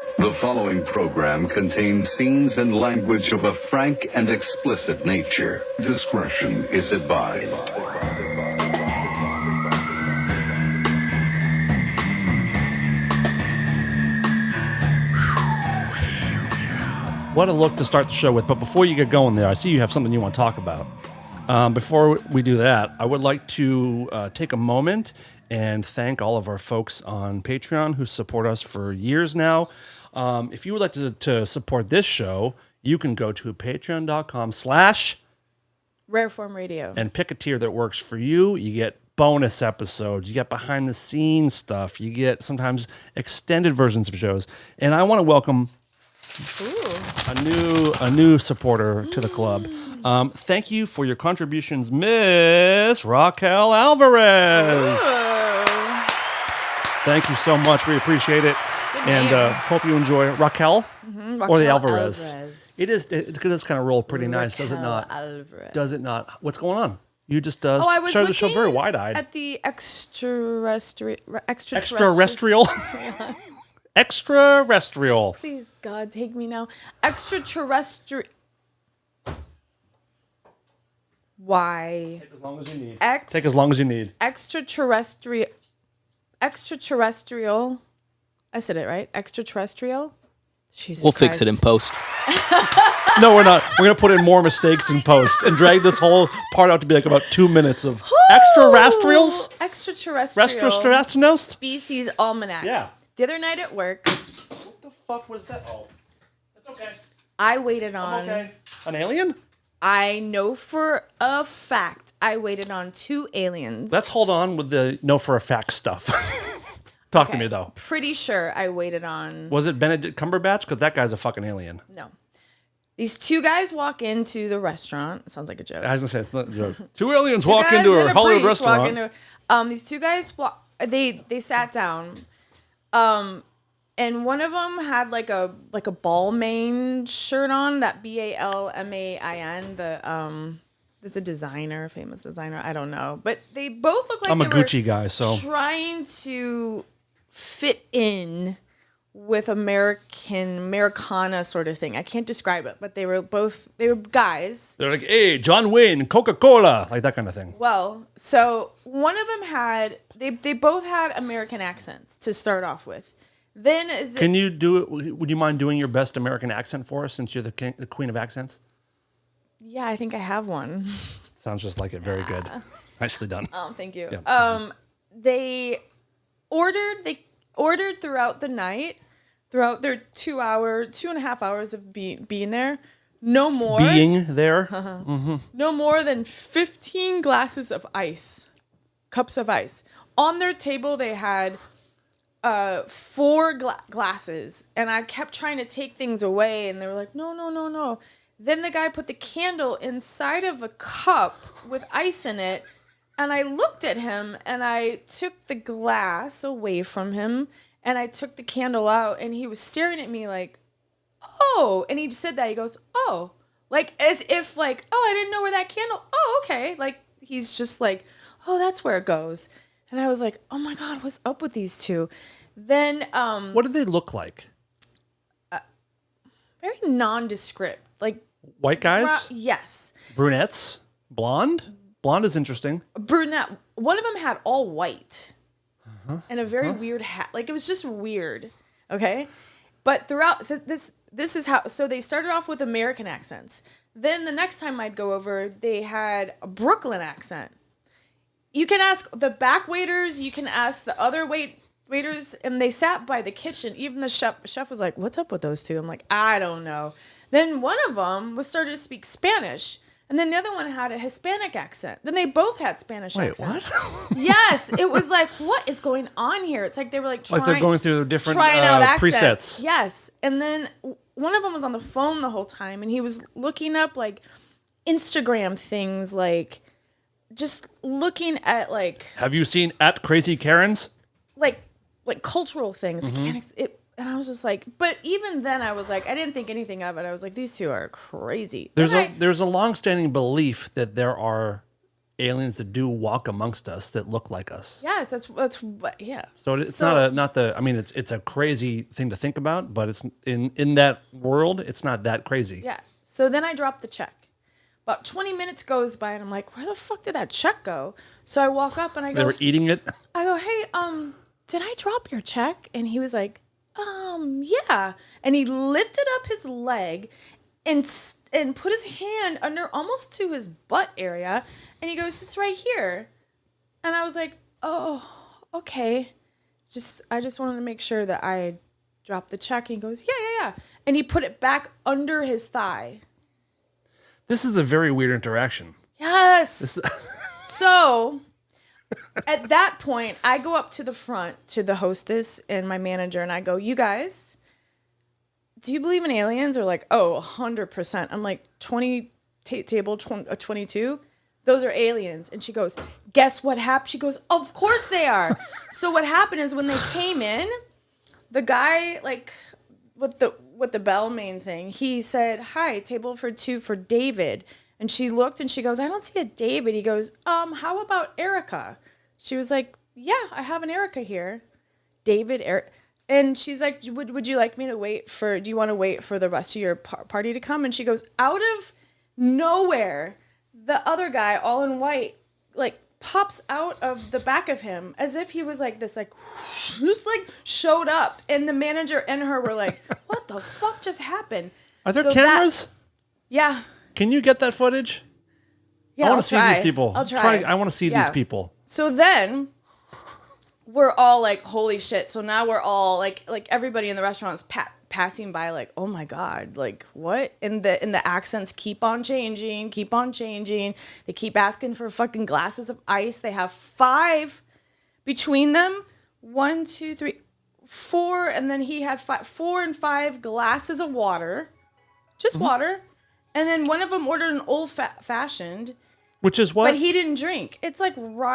The following program contains scenes and language of a frank and explicit nature. Discretion is advised. What a look to start the show with. But before you get going there, I see you have something you want to talk about. Before we do that, I would like to take a moment and thank all of our folks on Patreon who support us for years now. If you would like to support this show, you can go to patreon.com/Rareform Radio and pick a tier that works for you. You get bonus episodes, you get behind the scenes stuff, you get sometimes extended versions of shows. And I want to welcome a new supporter to the club. Thank you for your contributions, Miss Raquel Alvarez. Thank you so much. We appreciate it. And hope you enjoy Raquel, or the Alvarez. It does kind of roll pretty nice, does it not? Alvarez. Does it not? What's going on? You just started the show very wide-eyed. At the extraterrestrial. Extraterrestrial. Please, God, take me now. Extraterrestrial. Why? Take as long as you need. Take as long as you need. Extraterrestrial. I said it right. Extraterrestrial. Jesus we'll Christ. fix it in post. No, we're not. We're going to put in more mistakes in post and drag this whole part out to be like about 2 minutes of extraterrestrials. Extraterrestrial. Species Almanac. Yeah. The other night at work. What the fuck was that? Oh, that's okay. I waited on. Okay. An alien? I know for a fact I waited on 2 aliens. Let's hold on with the know for a fact stuff. Talk to me, though. Pretty sure I waited on... Was it Benedict Cumberbatch? Because that guy's a fucking alien. No. These 2 guys walk into the restaurant. It sounds like a joke. I was going to say, it's not a joke. 2 aliens walk into a Hollywood restaurant. These 2 guys, they sat down. And one of them had like a Balmain shirt on, that Balmain. There's a designer, famous designer. I don't know, but they both look like I'm a Gucci guy, so trying to fit in with Americana sort of thing. I can't describe it, but they were guys. They're like, hey, John Wayne, Coca-Cola, like that kind of thing. Well, so one of them they both had American accents to start off with. Then Can you do it? Would you mind doing your best American accent for us, since you're the queen of accents? Yeah, I think I have one. Sounds just like it. Very good. Nicely done. Oh, thank you. Yeah. They ordered throughout the night, throughout their 2.5 hours of being there. No more. Being there. No more than 15 glasses of ice, cups of ice. On their table, they had 4 glasses, and I kept trying to take things away, and they were like, no. Then the guy put the candle inside of a cup with ice in it, and I looked at him, and I took the glass away from him, and I took the candle out, and he was staring at me like, oh, and he just said that. He goes, oh, like as if like, oh, I didn't know where that candle, oh, okay. Like he's just like, oh, that's where it goes. And I was like, oh my God, what's up with these 2? Then what do they look like? Very nondescript, like white guys. Yes. Brunettes. Blonde is interesting. Brunette. One of them had all white and a very weird hat. Like it was just weird. Okay, but throughout, so this is how. So they started off with American accents. Then the next time I'd go over, they had a Brooklyn accent. You can ask the back waiters. You can ask the other waiters, and they sat by the kitchen. Even the chef was like, "What's up with those 2?" I'm like, "I don't know." Then one of them started to speak Spanish, and then the other one had a Hispanic accent. Then they both had Spanish accents. What? Yes, it was like, what is going on here? It's like they were like they're going through different out presets. Yes, and then one of them was on the phone the whole time, and he was looking up like Instagram things, like just looking at like. Have you seen at Crazy Karens? Like cultural things. I can't. And I was just like, but even then I was like, I didn't think anything of it. I was like, these 2 are crazy. There's a long-standing belief that there are aliens that do walk amongst us that look like us. Yes, yeah. So it's it's a crazy thing to think about, but it's in that world, it's not that crazy. Yeah. So then I dropped the check. About 20 minutes goes by and I'm like, where the fuck did that check go? So I walk up and I go, They were eating it. I go, hey, did I drop your check? And he was like, yeah. And he lifted up his leg and put his hand under almost to his butt area. And he goes, it's right here. And I was like, oh, okay. I just wanted to make sure that I dropped the check. And he goes, yeah. And he put it back under his thigh. This is a very weird interaction. Yes. So at that point, I go up to the front to the hostess and my manager, and I go, you guys, do you believe in aliens? Or like, oh, 100%. I'm like, 22? Those are aliens. And she goes, guess what happened? She goes, of course they are. So what happened is when they came in, the guy, like, with the bellman thing, he said, hi, table for 2 for David. And she looked and she goes, I don't see a David. He goes, how about Erica? She was like, yeah, I have an Erica here. David, Eric. And she's like, would you like me to do you want to wait for the rest of your party to come? And she goes, out of nowhere, the other guy, all in white, like, pops out of the back of him as if he was like this, like, just like showed up. And the manager and her were like, what the fuck just happened? Are there cameras? Yeah. Can you get that footage? Yeah, I want to see these people. I'll try. I want to see these people. So then we're all like, holy shit. So now we're all like everybody in the restaurant is passing by like, oh my God, like what? And the accents keep on changing. They keep asking for fucking glasses of ice. They have 5 between them. 1, 2, 3, 4. And then he had 4 and 5 glasses of water, just water. And then one of them ordered an old fashioned. Which is what? But he didn't drink. It's like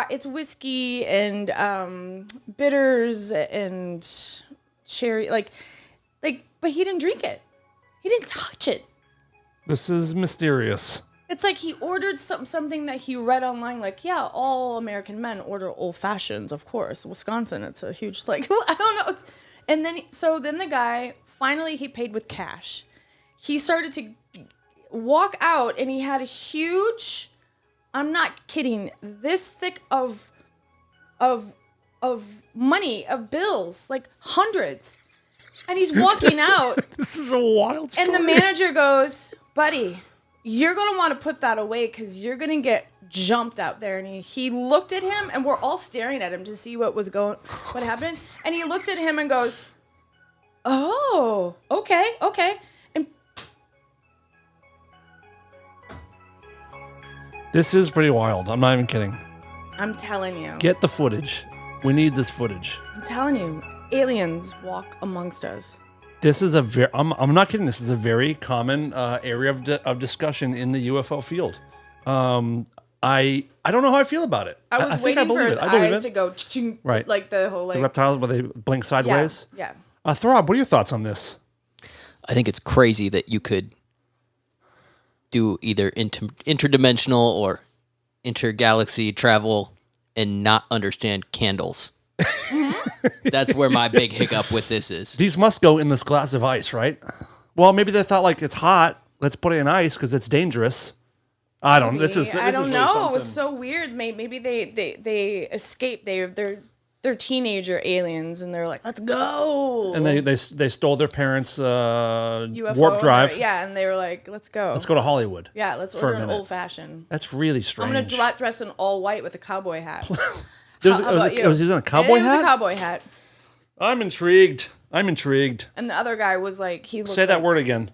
it's whiskey and bitters and cherry, but he didn't drink it. He didn't touch it. This is mysterious. It's like he ordered something that he read online, like, yeah, all American men order old fashions, of course. Wisconsin, it's a huge, like, I don't know. And then the guy, finally he paid with cash. He started to walk out and he had a huge, I'm not kidding, this thick of money, of bills, like hundreds. And he's walking out. This is a wild story. And the manager goes, buddy, you're going to want to put that away because you're going to get jumped out there. And he looked at him, and we're all staring at him to see what happened. And he looked at him and goes, oh, okay. And this is pretty wild. I'm not even kidding. I'm telling you. Get the footage. We need this footage. I'm telling you. Aliens walk amongst us. This is I'm not kidding. This is a very common area of discussion in the UFO field. I don't know how I feel about it. I was waiting for his eyes to go right, like the whole the reptiles where they blink sideways. Yeah. Throb, what are your thoughts on this? I think it's crazy that you could do either interdimensional or intergalaxy travel and not understand candles. That's where my big hiccup with this is. These must go in this glass of ice, right? Well, maybe they thought like it's hot. Let's put it in ice because it's dangerous. I don't. I don't know. It was so weird. Maybe they escaped. They're teenager aliens, and they're like, let's go. And they stole their parents' UFO warp drive. And they were like, let's go. Let's go to Hollywood. Yeah, let's order an old fashioned. That's really strange. I'm gonna dress in all white with a cowboy hat. Was he in a cowboy hat? It was a cowboy hat. I'm intrigued. And the other guy was like, he looked Say that word again.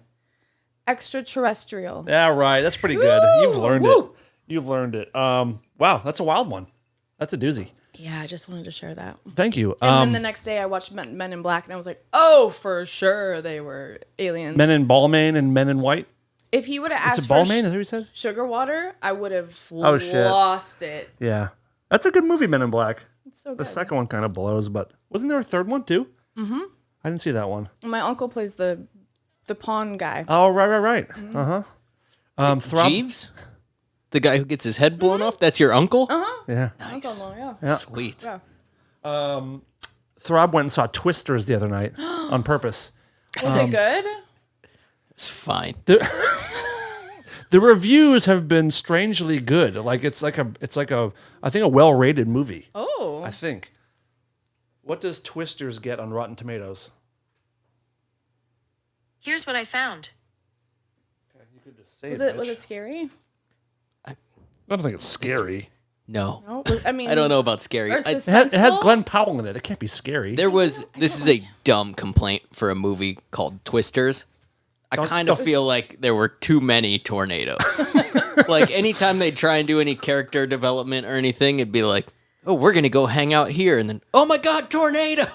Extraterrestrial. Yeah, right. That's pretty good. You've learned it. You've learned it. Wow, that's a wild one. That's a doozy. Yeah, I just wanted to share that. Thank you. And then the next day I watched Men in Black and I was like, oh, for sure they were aliens. Men in Balmain and Men in White? If he would have asked for Balmain, is that what you said? Sugar water, I would have lost it. Yeah. That's a good movie, Men in Black. It's so good. The second one kind of blows, but wasn't there a third one too? Mm-hmm. I didn't see that one. My uncle plays the pawn guy. Oh, right. Mm-hmm. Throb? Jeeves? The guy who gets his head blown off? That's your uncle? Yeah. Nice. Yeah. Sweet. Yeah. Throb went and saw Twisters the other night on purpose. Was it good? It's fine. The reviews have been strangely good. Like it's like a I think a well-rated movie. Oh. I think. What does Twisters get on Rotten Tomatoes? Here's what I found. Okay, you could just say Was it. it bitch. scary? I don't think it's scary. No. No. I mean, I don't know about scary. or It has suspenseful? Glenn Powell in it. It can't be scary. This is a dumb complaint for a movie called Twisters. I kind of feel like there were too many tornadoes. Like anytime they try and do any character development or anything, it'd be like, oh, we're going to go hang out here. And then, oh my God, tornado.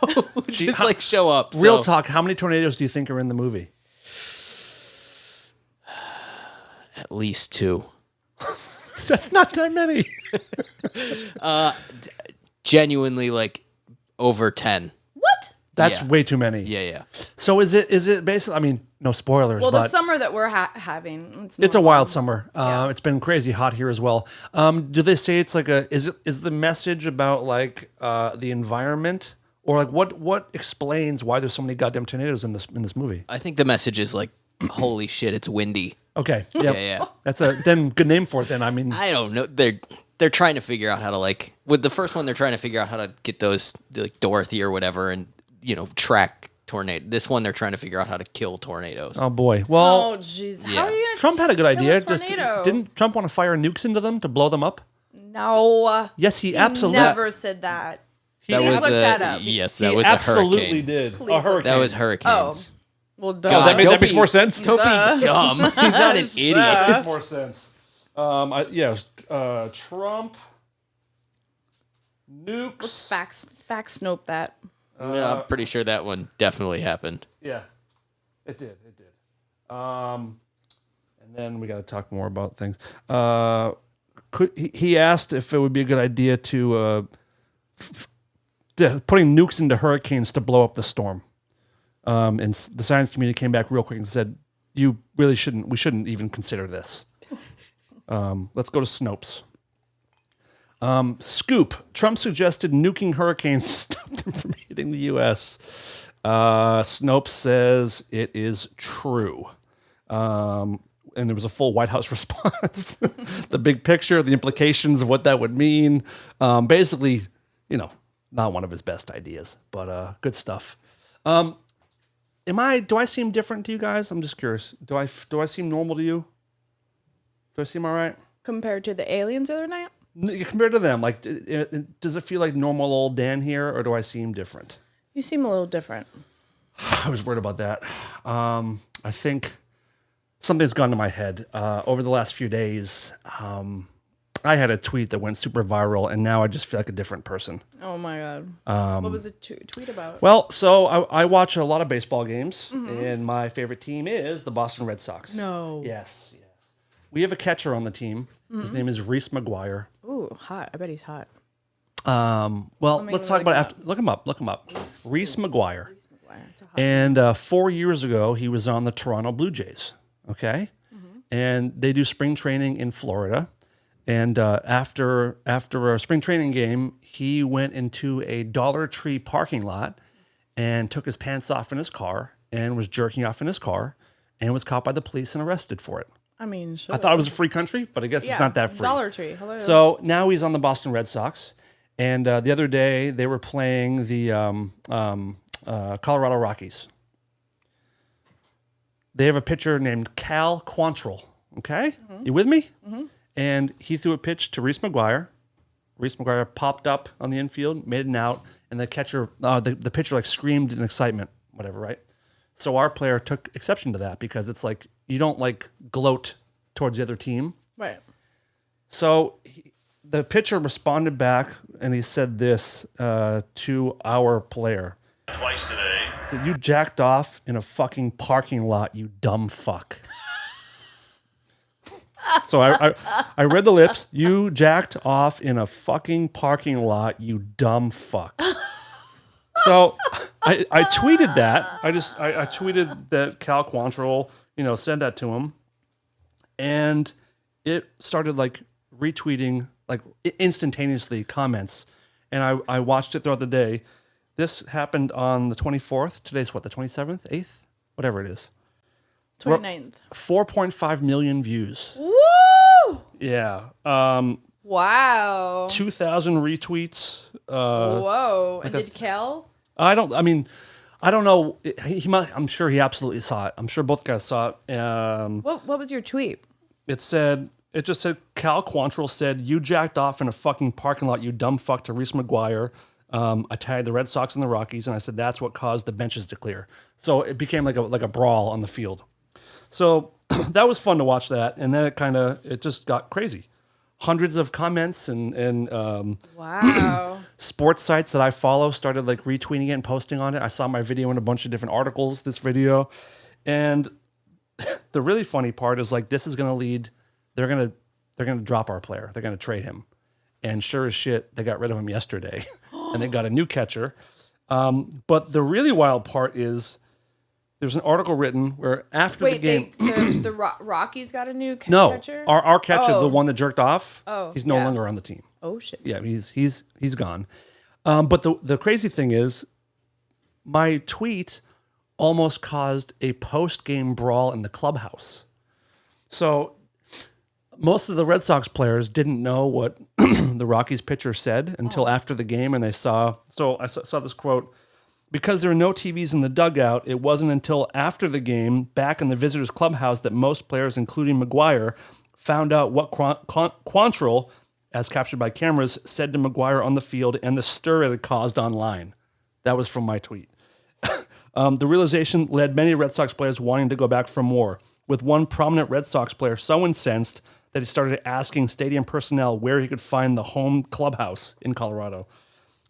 Just like show up. Real So- talk, how many tornadoes do you think are in the movie? At least 2. That's not that many. Genuinely like over 10. What? That's Yeah. way too many. Yeah. So is it basically, I mean, no spoilers, Well, but the summer that we're having. it's a normal. wild summer. It's been crazy hot here as well. Do they say it's like is the message about like the environment, or like what explains why there's so many goddamn tornadoes in this movie? I think the message is like, holy shit, it's windy. Okay. Yep. Yeah. That's a then good name for it then. I mean, I don't know. They're trying to figure out how to like with the first one. They're trying to figure out how to get those like Dorothy or whatever, and track tornado. This one they're trying to figure out how to kill tornadoes. oh boy. Well, Oh, jeez. Yeah. How are you gonna Trump had a good kill idea. tornado? Didn't Trump want to fire nukes into them to blow them up? No. Yes, he He absolutely. never said that. that Please was look a that up. yes. He That was a absolutely hurricane. did. Please A look- hurricane. That was hurricanes. Well, duh. Oh, that Don't makes be- more sense. Don't be dumb. He's not an idiot. That makes more sense. It was Trump nukes. Facts nope that. Yeah, I'm pretty sure that one definitely happened. Yeah, it did. It did. And then we got to talk more about things. He asked if it would be a good idea to putting nukes into hurricanes to blow up the storm. And the science community came back real quick and said, "You really shouldn't. We shouldn't even consider this." Let's go to Snopes. Scoop. Trump suggested nuking hurricanes to stop them from hitting the U.S. Snopes says it is true. And there was a full White House response. The big picture, the implications of what that would mean. Basically, not one of his best ideas, but good stuff. Do I seem different to you guys? I'm just curious. Do I seem normal to you? Do I seem all right? Compared to the aliens the other night? Compared to them, like, does it feel like normal old Dan here, or do I seem different? You seem a little different. I was worried about that. I think something's gone to my head. Over the last few days, I had a tweet that went super viral, and now I just feel like a different person. Oh my god. What was the tweet about? Well, so I watch a lot of baseball games, and my favorite team is the Boston Red Sox. No. Yes. We have a catcher on the team. His name is Reese McGuire. Ooh, hot. I bet he's hot. Well, let's talk about it after. Look him up. Reese McGuire. It's a hot. And 4 years ago, he was on the Toronto Blue Jays. Okay, and they do spring training in Florida. And after a spring training game, he went into a Dollar Tree parking lot and took his pants off in his car and was jerking off in his car and was caught by the police and arrested for it. I mean, sure. I thought it was a free country, but I guess it's not that free. Dollar Tree. Hello. So now he's on the Boston Red Sox. And the other day, they were playing the Colorado Rockies. They have a pitcher named Cal Quantrill. Okay? You with me? And he threw a pitch to Reese McGuire. Reese McGuire popped up on the infield, made an out, and the catcher, the pitcher, like screamed in excitement, whatever, right? So our player took exception to that because it's like you don't like gloat towards the other team. Right. So the pitcher responded back and he said this to our player. Twice today. He said, "You jacked off in a fucking parking lot, you dumb fuck." So I read the lips. "You jacked off in a fucking parking lot, you dumb fuck." So I tweeted that. I tweeted that Cal Quantrill, said that to him. And it started like retweeting like instantaneously comments, and I watched it throughout the day. This happened on the 24th. Today's what, the 27th, 8th, whatever it is. 29th. 4.5 million views. Woo! Yeah. Wow. 2,000 retweets. Whoa. And did Kel? I don't know. He might, I'm sure he absolutely saw it. I'm sure both guys saw it. What was your tweet? It just said, Cal Quantrill said, "You jacked off in a fucking parking lot, you dumb fuck," to Reese McGuire. I tagged the Red Sox and the Rockies, and I said that's what caused the benches to clear. So it became like a brawl on the field. So that was fun to watch that, and then it just got crazy. Hundreds of comments and Wow. sports sites that I follow started like retweeting it and posting on it. I saw my video in a bunch of different articles, this video. And the really funny part is like this is going to lead, they're going to drop our player. They're going to trade him. And sure as shit, they got rid of him yesterday. And they got a new catcher. But the really wild part is there's an article written where after the game, the Rockies got a new no, catcher? our catcher, the one that jerked off, he's no yeah. longer on the team. Oh shit. Yeah, he's gone. But the crazy thing is, my tweet almost caused a post-game brawl in the clubhouse. So most of the Red Sox players didn't know what the Rockies pitcher said until after the game, and they saw. So I saw this quote. Because there are no TVs in the dugout, it wasn't until after the game, back in the visitors' clubhouse, that most players, including McGuire, found out what Quantrill, as captured by cameras, said to McGuire on the field and the stir it had caused online. That was from my tweet. The realization led many Red Sox players wanting to go back for more, with one prominent Red Sox player so incensed that he started asking stadium personnel where he could find the home clubhouse in Colorado.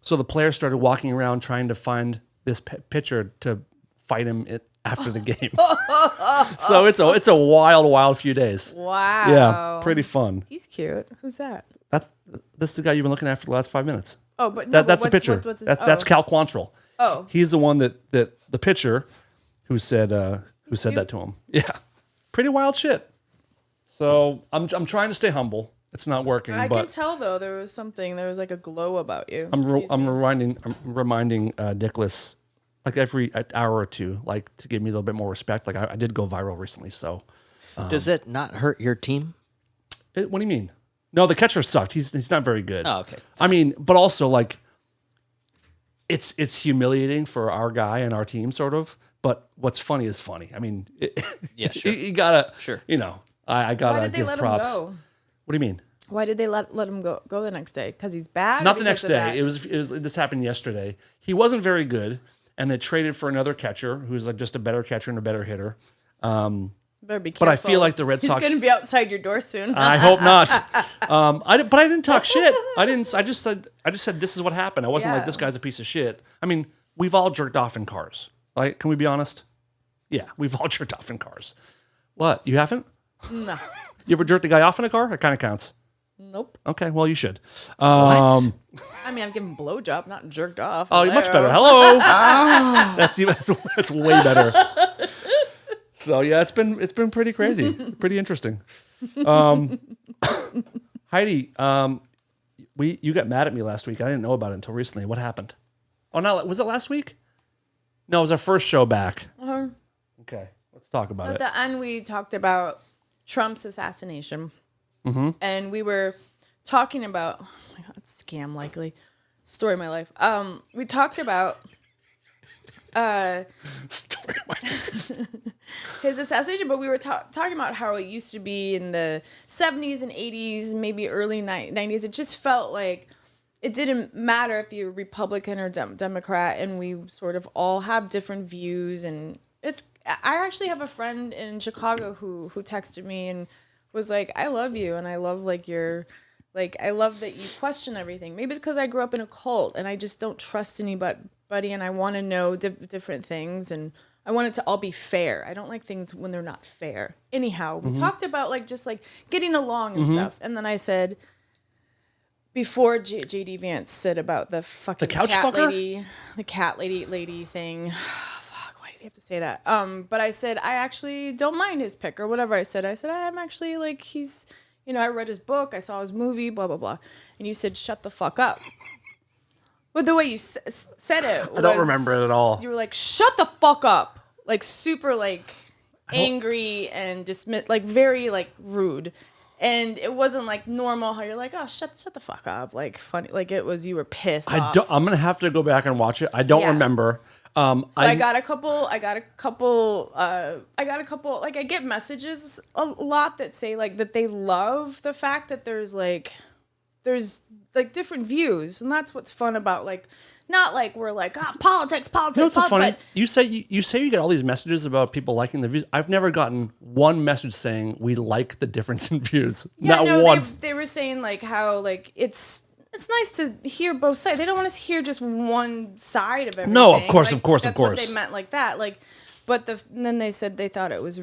So the players started walking around trying to find this pitcher to fight him after the game. So it's a wild few days. Wow. Yeah, pretty fun. He's cute. Who's that? This is the guy you've been looking at for the last 5 minutes. Oh, but no, that's the pitcher. What's his, That's Cal Quantrill. Oh. He's the one that the pitcher who said that to him. Yeah, pretty wild shit. So I'm trying to stay humble. It's not working. I but can tell though there was like a glow about you. I'm reminding Dickless like every hour or two, like to give me a little bit more respect. Like I did go viral recently, so Does it not hurt your team? what do you mean? No, the catcher sucked. He's not very good. Oh, okay. I mean, but also like it's humiliating for our guy and our team, sort of. But what's funny is funny. I mean, Yeah, sure. you gotta, Sure. You know, I gotta Why did they give let props. him go? What do you mean? Why did they let him go the next day? Because he's bad? Not or the because next of day. that? It was. This happened yesterday. He wasn't very good, and they traded for another catcher who's like just a better catcher and a better hitter. Better be careful. But I feel like the Red Sox. He's going to be outside your door soon. I hope not. But I didn't talk shit. I just said this is what happened. I wasn't like Yeah. this guy's a piece of shit. I mean, we've all jerked off in cars. Like, can we be honest? Yeah, we've all jerked off in cars. What? You haven't? No. You ever jerked a guy off in a car? It kind of counts. Nope. Okay, well you should. What? I mean, I've given blowjob, not jerked off. Oh, you're much better. Hello. That's way better. So yeah, it's been pretty crazy, pretty interesting. Heidi, you got mad at me last week. I didn't know about it until recently. What happened? Oh no, was it last week? No, it was our first show back. Uh-huh. Okay, let's talk about So it. at the end, we talked about Trump's assassination. Mm-hmm. And we were talking about, oh my God, scam likely. Story of my life. We talked about Story of my life. his assassination, but we were talking about how it used to be in the 70s and 80s, maybe early 90s. It just felt like it didn't matter if you're Republican or Democrat, and we sort of all have different views. And I actually have a friend in Chicago who texted me and was like, I love you, and I love I love that you question everything. Maybe it's because I grew up in a cult and I just don't trust anybody, and I want to know different things, and I want it to all be fair. I don't like things when they're not fair. Anyhow, we talked about just getting along and stuff, and then I said, before JD Vance said about the fucking couch cat fucker? lady, the cat lady thing. Why did he have to say that? But I said I actually don't mind his pick or whatever. I said I'm actually I read his book, I saw his movie, blah, blah, blah. And you said, shut the fuck up. But the way you said it I don't remember it at all. You were like, shut the fuck up. Like, super, like, angry and just, like, very, like, rude. And it wasn't, like, normal how you're like, oh, shut the fuck up. Like, funny. Like, it was, you were pissed off. I'm going to have to go back and watch it. I don't remember. So I got a couple, like, I get messages a lot that say, like, that they love the fact that there's different views. And that's what's fun about, like, not like we're like, politics, You know what's so funny? You say you get all these messages about people liking the views. I've never gotten one message saying we like the difference in views. Yeah, Not once. They were saying, like, how, like, it's nice to hear both sides. They don't want to hear just one side of everything. No, of course. That's what they meant like that. Like, but then they said they thought it was,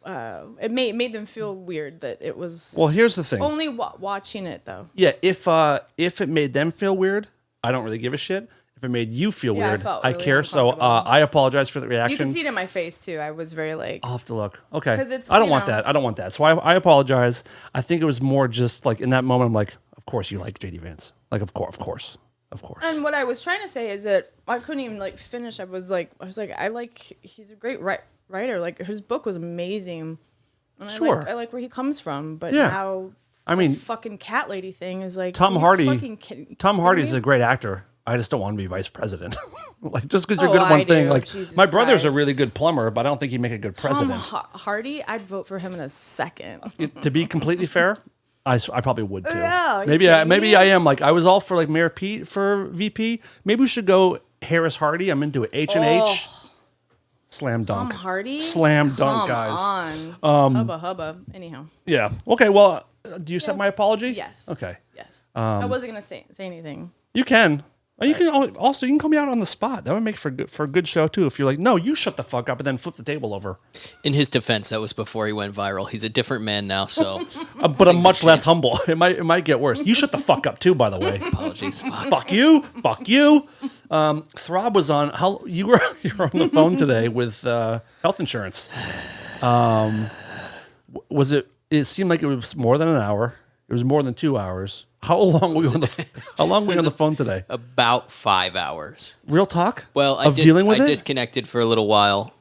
it made them feel weird that it was. Well, here's the thing. Only watching it though. Yeah, if it made them feel weird, I don't really give a shit. If it made you feel weird, felt I really care. So I apologize for the reaction. You can see it in my face too. I was very like. I'll have to look. Okay. 'Cause it's, I don't want that. I don't want that. So I apologize. I think it was more just like in that moment, I'm like, of course you like JD Vance. Like, of course. And what I was trying to say is that I couldn't even like finish. I was like, he's a great writer. Like his book was amazing. And Sure. I like where he comes from, but Yeah. now I mean, the fucking cat lady thing is like Tom are you Hardy. fucking kidding Tom Hardy's me? a great actor. I just don't want to be vice president. Like just because you're Oh, good at one I thing. do. Like Jesus my brother's a Christ. really good plumber, but I don't think he'd make a good president. Hardy, I'd vote for him in a second. To be completely fair, I probably would too. Yeah, are you maybe kidding me? I am. Like I was all for like Mayor Pete for VP. Maybe we should go Harris Hardy. I'm into it. H&H. Slam dunk. Tom Hardy? Slam dunk, Come guys. on. Hubba. Anyhow. Yeah. Okay. Well, do you accept my apology? Yes. Okay. Yes. I wasn't gonna say anything. You can. You can also you can call me out on the spot. That would make for a good show too. If you're like, no, you shut the fuck up, and then flip the table over. In his defense, that was before he went viral. He's a different man now, so But I'm much less humble. It might get worse. You shut the fuck up too, by the way. apologies. Fuck you. Throb was on. You were on the phone today with health insurance. Was it? It seemed like it was more than an hour. It was more than 2 hours. How long were we on the phone today? About 5 hours. Real talk. Well, dealing with I it. disconnected for a little while.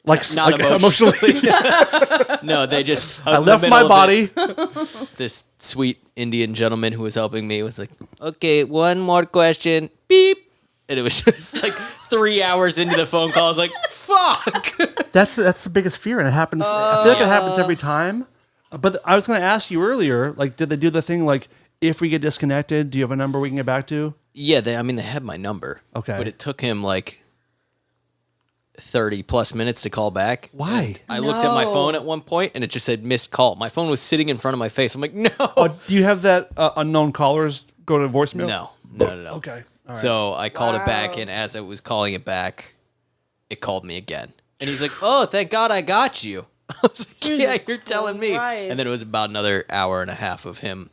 Like Not emotionally. No, they just. I was in the left middle my of body. it. This sweet Indian gentleman who was helping me was like, "Okay, one more question." Beep. And it was just like 3 hours into the phone call. I was like, "Fuck." That's the biggest fear, and it happens. I feel like it happens every time. But I was going to ask you earlier, like, did they do the thing like, if we get disconnected, do you have a number we can get back to? Yeah, they had my number. Okay. But it took him like 30 plus minutes to call back. Why? I looked at my phone at one point and it just said missed call. My phone was sitting in front of my face. I'm like, no. Do you have that unknown callers go to voicemail? No. Okay. All right. So I called it back, and as I was calling it back, it called me again. And he's like, oh, thank God I got you. I was like, yeah, you're telling me. Christ. And then it was about another hour and a half of him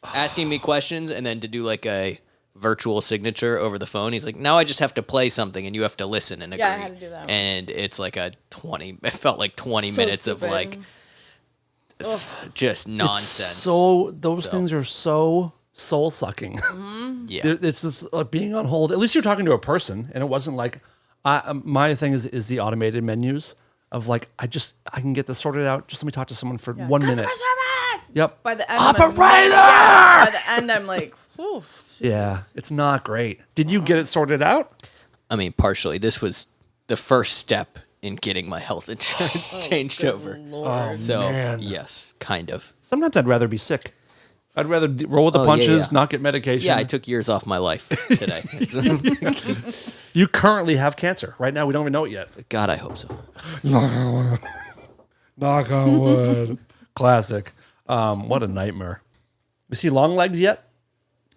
asking me questions, and then to do like a virtual signature over the phone. He's like, now I just have to play something, and you have to listen and agree. Yeah, I had to do that one. And it's like it felt like 20 minutes stupid. of like just nonsense. Those things are so soul sucking. Yeah. It's just being on hold. At least you're talking to a person, and it wasn't like my thing is the automated menus of like I can get this sorted out. Just let me talk to someone for 1 minute. Customer service. Yep. By the end, Operator! By the end, I'm like, whew, Yeah, it's not great. Did you get it sorted out? I mean, partially. This was the first step in getting my health insurance changed over. Lord. So, man. yes, kind of. Sometimes I'd rather be sick. I'd rather roll with the punches, yeah. not get medication. Yeah, I took years off my life today. You currently have cancer. Right now, we don't even know it yet. God, I hope so. Knock on wood. Classic. What a nightmare. You see Longlegs yet?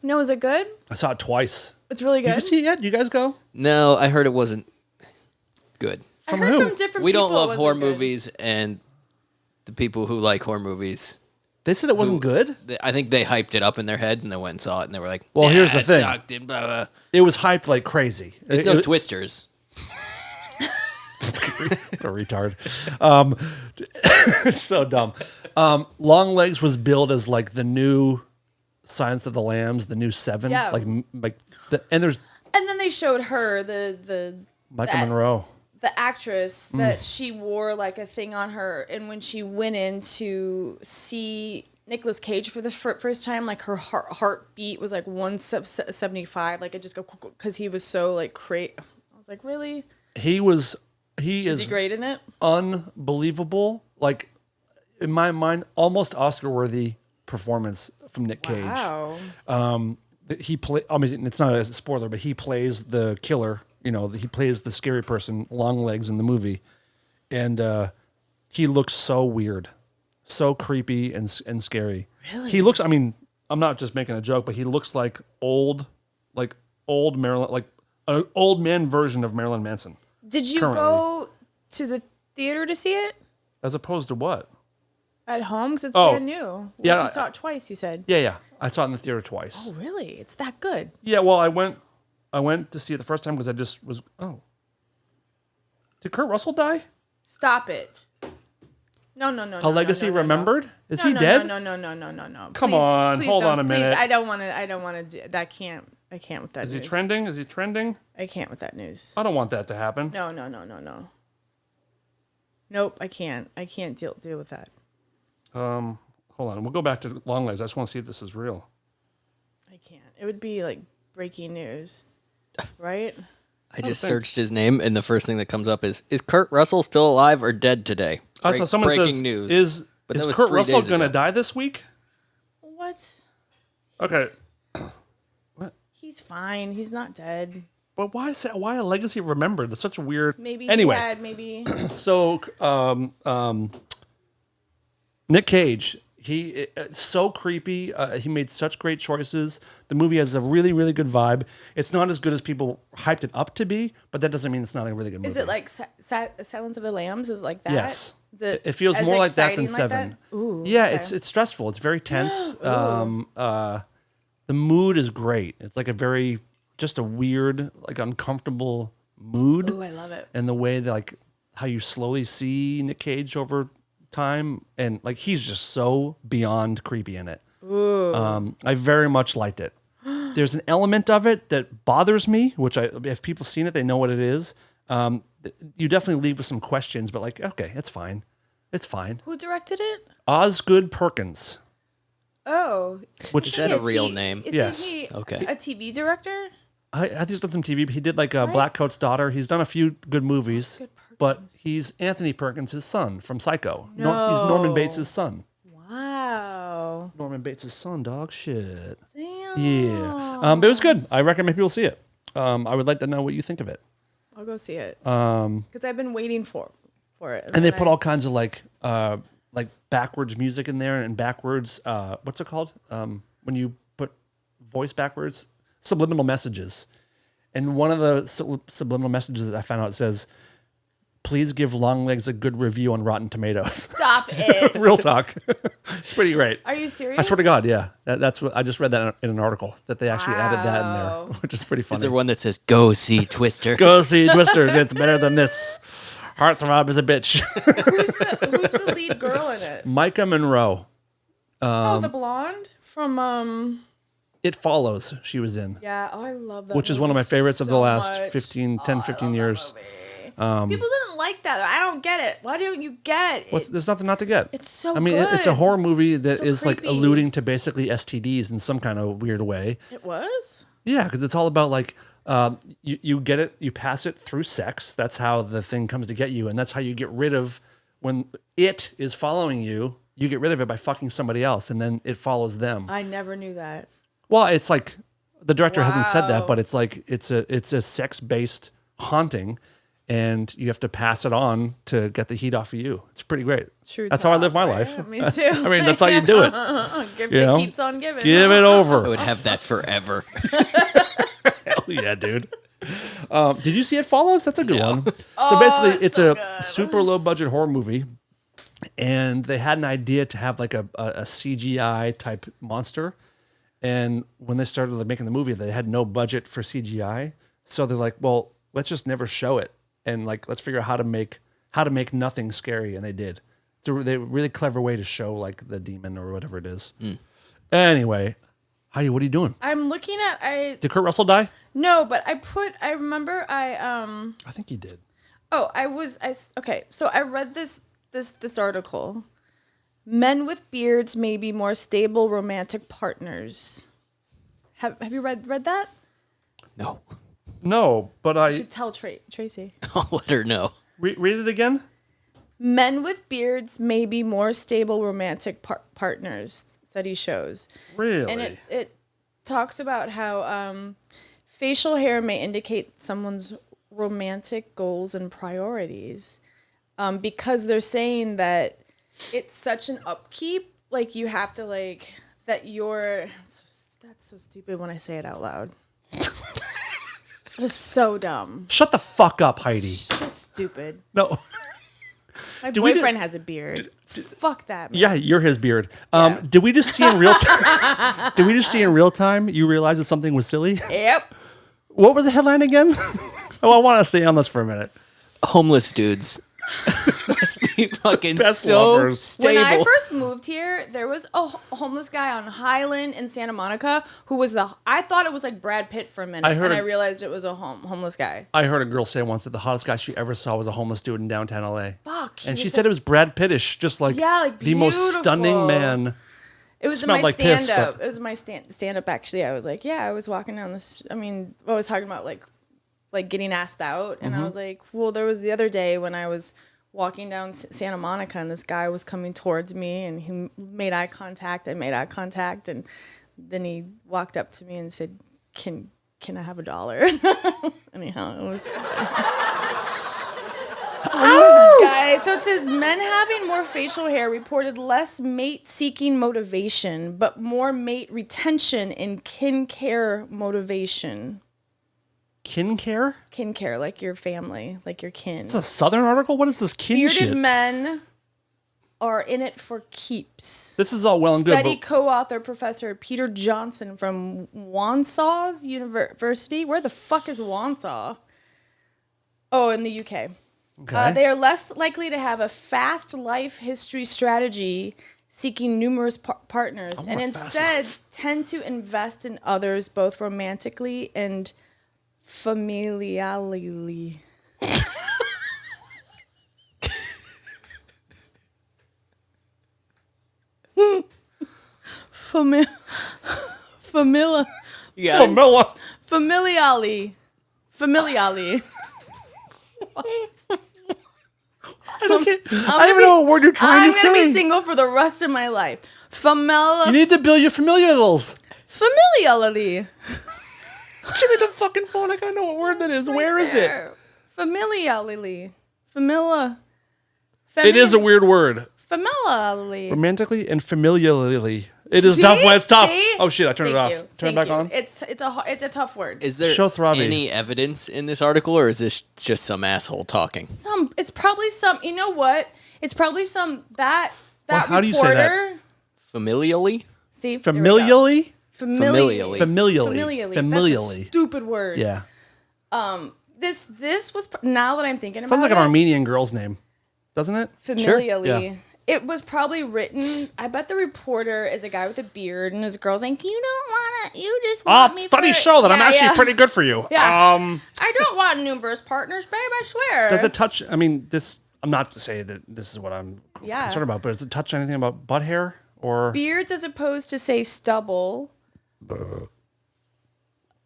No, is it good? I saw it twice. It's really Did good. you see it yet? You guys go? No, I heard it wasn't good. From I heard who? from different We people don't love it horror wasn't good. movies, and the people who like horror movies, They said it wasn't good. I think they hyped it up in their heads, and they went and saw it, and they were like, Well, here's the it thing. sucked, and blah, blah. It was hyped like crazy. There's no twisters. A retard. It's so dumb. Longlegs was billed as like the new Silence of the Lambs, the new Seven. Yeah. And there's And then they showed her the Micah Monroe. the actress that she wore like a thing on her, and when she went in to see Nicolas Cage for the first time, like her heartbeat was like 175, like it just go because he was so like I was like, really? He is he great in it? Unbelievable. Like in my mind, almost Oscar worthy performance from Nick Cage. Wow. I mean, it's not a spoiler, but he plays the killer. You know, he plays the scary person, Longlegs, in the movie, and he looks so weird, so creepy and scary. Really? He looks. I mean, I'm not just making a joke, but he looks like old Marilyn, like an old man version of Marilyn Manson. Did you currently. go to the theater to see it? As opposed to what? At home? Because it's Oh. brand new. Yeah, You saw it twice, you said. Yeah. I saw it in the theater twice. Oh, really? It's that good? Yeah, well, I went to see it the first time because I just was. Oh, did Kurt Russell die? Stop it. No. A Legacy Remembered? Is he no, dead? No. Come on, hold on a minute. I don't want to do that. I can't with that Is news. he trending? Is he trending? I can't with that news. I don't want that to happen. No. Nope, I can't. I can't deal with that. Hold on. We'll go back to Longlegs. I just want to see if this is real. I can't. It would be like breaking news, right? I just searched his name, and the first thing that comes up is Kurt Russell still alive or dead today? I saw someone breaking says, news. Is But that was Kurt 3 Russell days going to ago. die this week? What? Okay. He's fine. He's not dead. But why a Legacy Remembered? That's such a weird. Maybe Anyway, he had maybe. so Nick Cage, he so creepy. He made such great choices. The movie has a really, really good vibe. It's not as good as people hyped it up to be, but that doesn't mean it's not a really good movie. Is it like Silence of the Lambs? Is like that? Yes. Is it? It feels as more like that than exciting like Seven. that? Ooh, Yeah, okay. it's stressful. It's very tense. The mood is great. It's like just a weird, like uncomfortable mood. Ooh, I love it. And the way that, like, how you slowly see Nick Cage over time, and like he's just so beyond creepy in it. I very much liked it. There's an element of it that bothers me, which if people seen it, they know what it is. You definitely leave with some questions, but like, okay, it's fine. It's fine. Who directed it? Osgood Perkins. Oh, Which Is that a real name? Is Yes. he Okay. a TV director? I think he's done some TV, but he did like Black Coat's Daughter. He's done a few good movies, but he's Anthony Perkins' son from Psycho. He's Norman Bates' son. Wow. Norman Bates' son, dog shit. Damn. Yeah. But it was good. I recommend people see it. I would like to know what you think of it. I'll go see it. Because I've been waiting for it. And they put all kinds of like backwards music in there and backwards, what's it called? When you put voice backwards? Subliminal messages. And one of the subliminal messages that I found out says, please give Longlegs a good review on Rotten Tomatoes. Stop it. Real talk. It's pretty great. Are you serious? I swear to God, yeah. That's what I just read that in an article that they actually added that in there, which is pretty funny. Is there one that says "Go see Twister"? Go see Twisters. It's better than this. Heartthrob is a bitch. Who's the lead girl in it? Micah Monroe. The blonde from It Follows, she was in. Yeah, I love that. Which is one of my movie favorites of the so last much. 15 I years. love that movie. People didn't like that. I don't get it. Why don't you get it? There's nothing not to get. It's so I mean, it's a good. horror movie that So is like creepy. alluding to basically STDs in some kind of weird way. It was? Yeah, because it's all about like you get it, you pass it through sex. That's how the thing comes to get you, and that's how you get rid of when it is following you. You get rid of it by fucking somebody else, and then it follows them. I never knew that. Well, it's like the director hasn't said that, Wow. but it's like it's a sex-based haunting, and you have to pass it on to get the heat off of you. It's pretty great. True. That's how I live my talk, life. right? Me too. I mean, that's how you do it. You know? It keeps on giving. Give it I over. would have that forever. Hell yeah, dude. Did you see It Follows? That's a good one. So basically, it's a super low budget horror movie, and they had an idea to have like a CGI type monster. And when they started making the movie, they had no budget for CGI, so they're like, "Well, let's just never show it, and like let's figure out how to make nothing scary." And they did. It's a really clever way to show like the demon or whatever it is. Anyway, Heidi, what are you doing? I'm looking at Did Kurt Russell die? No, but I remember I think he did. okay, so I read this article. Men with beards may be more stable romantic partners. Have you read that? No. No, but I should tell Tracy. I'll let her know. Read it again. Men with beards may be more stable romantic partners, study shows. Really? And it talks about how facial hair may indicate someone's romantic goals and priorities, because they're saying that it's such an upkeep. Like you have to like that you're. That's so stupid when I say it out loud. That is so dumb. Shut the fuck up, Heidi. So stupid. No. My boyfriend has a beard. Fuck that, man. Yeah, you're his beard. Yeah. Did we just see in real time? Did we just see in real time? You realized that something was silly. Yep. What was the headline again? I want to stay on this for a minute. Homeless dudes must be fucking Best so lovers. stable. When I first moved here, there was a homeless guy on Highland in Santa Monica who was I thought it was like Brad Pitt for a minute, and I realized it was a homeless guy. I heard a girl say once that the hottest guy she ever saw was a homeless dude in downtown LA. Fuck. And she said it was Brad Pittish, just like, the most stunning man. It was Smelled my like piss, stand-up. but- It was my stand-up, actually. I was like, I was walking down this. I mean, I was talking about like getting asked out, and I was like, well, there was the other day when I was walking down Santa Monica, and this guy was coming towards me, and he made eye contact. I made eye contact, and then he walked up to me and said, "Can I have $1?" Anyhow, it was. Guy. So it says men having more facial hair reported less mate-seeking motivation, but more mate retention and kin care motivation. Kin care? Kin care, like your family, like your kin. It's a Southern article? What is this kin Bearded shit? men are in it for keeps. This is all well and good, Study but co-author Professor Peter Johnson from Wansaw's University. Where the fuck is Wansaw? Oh, in the UK. okay. They are less likely to have a fast life history strategy seeking numerous partners, and instead tend to invest in others both romantically and familially. Familially. I don't even know what word you're trying to say. I'm going to be single for the rest of my life. You need to build your familials. Familially. Give me the fucking phone. I gotta know what word that is. Where is it? Familially. It is a weird word. Familially. Romantically and familiarly. It is See? tough when it's tough. See? Oh shit! I turned it off. Thank you. Turn it Thank back you. on. It's a tough word. Is there Show Throbby. any evidence in this article, or is this just some asshole talking? It's probably some. You know what? It's probably some that how do you say reporter. that? Familially? See, there we go. Familially. Familially. Familially. That's a stupid word. Yeah. This was now that I'm thinking about Sounds like it. an Armenian girl's name, doesn't it? Familially. Yeah. It was probably written. I bet the reporter is a guy with a beard, and his girl's like, "You don't want to. You just want me." Studies for show that I'm Yeah, actually yeah. pretty good for you. Yeah. I don't want numerous partners, babe. I swear. Does it touch? I mean, this. I'm not to say that this is what I'm Yeah. concerned about, but does it touch anything about butt hair or? Beards, as opposed to say stubble,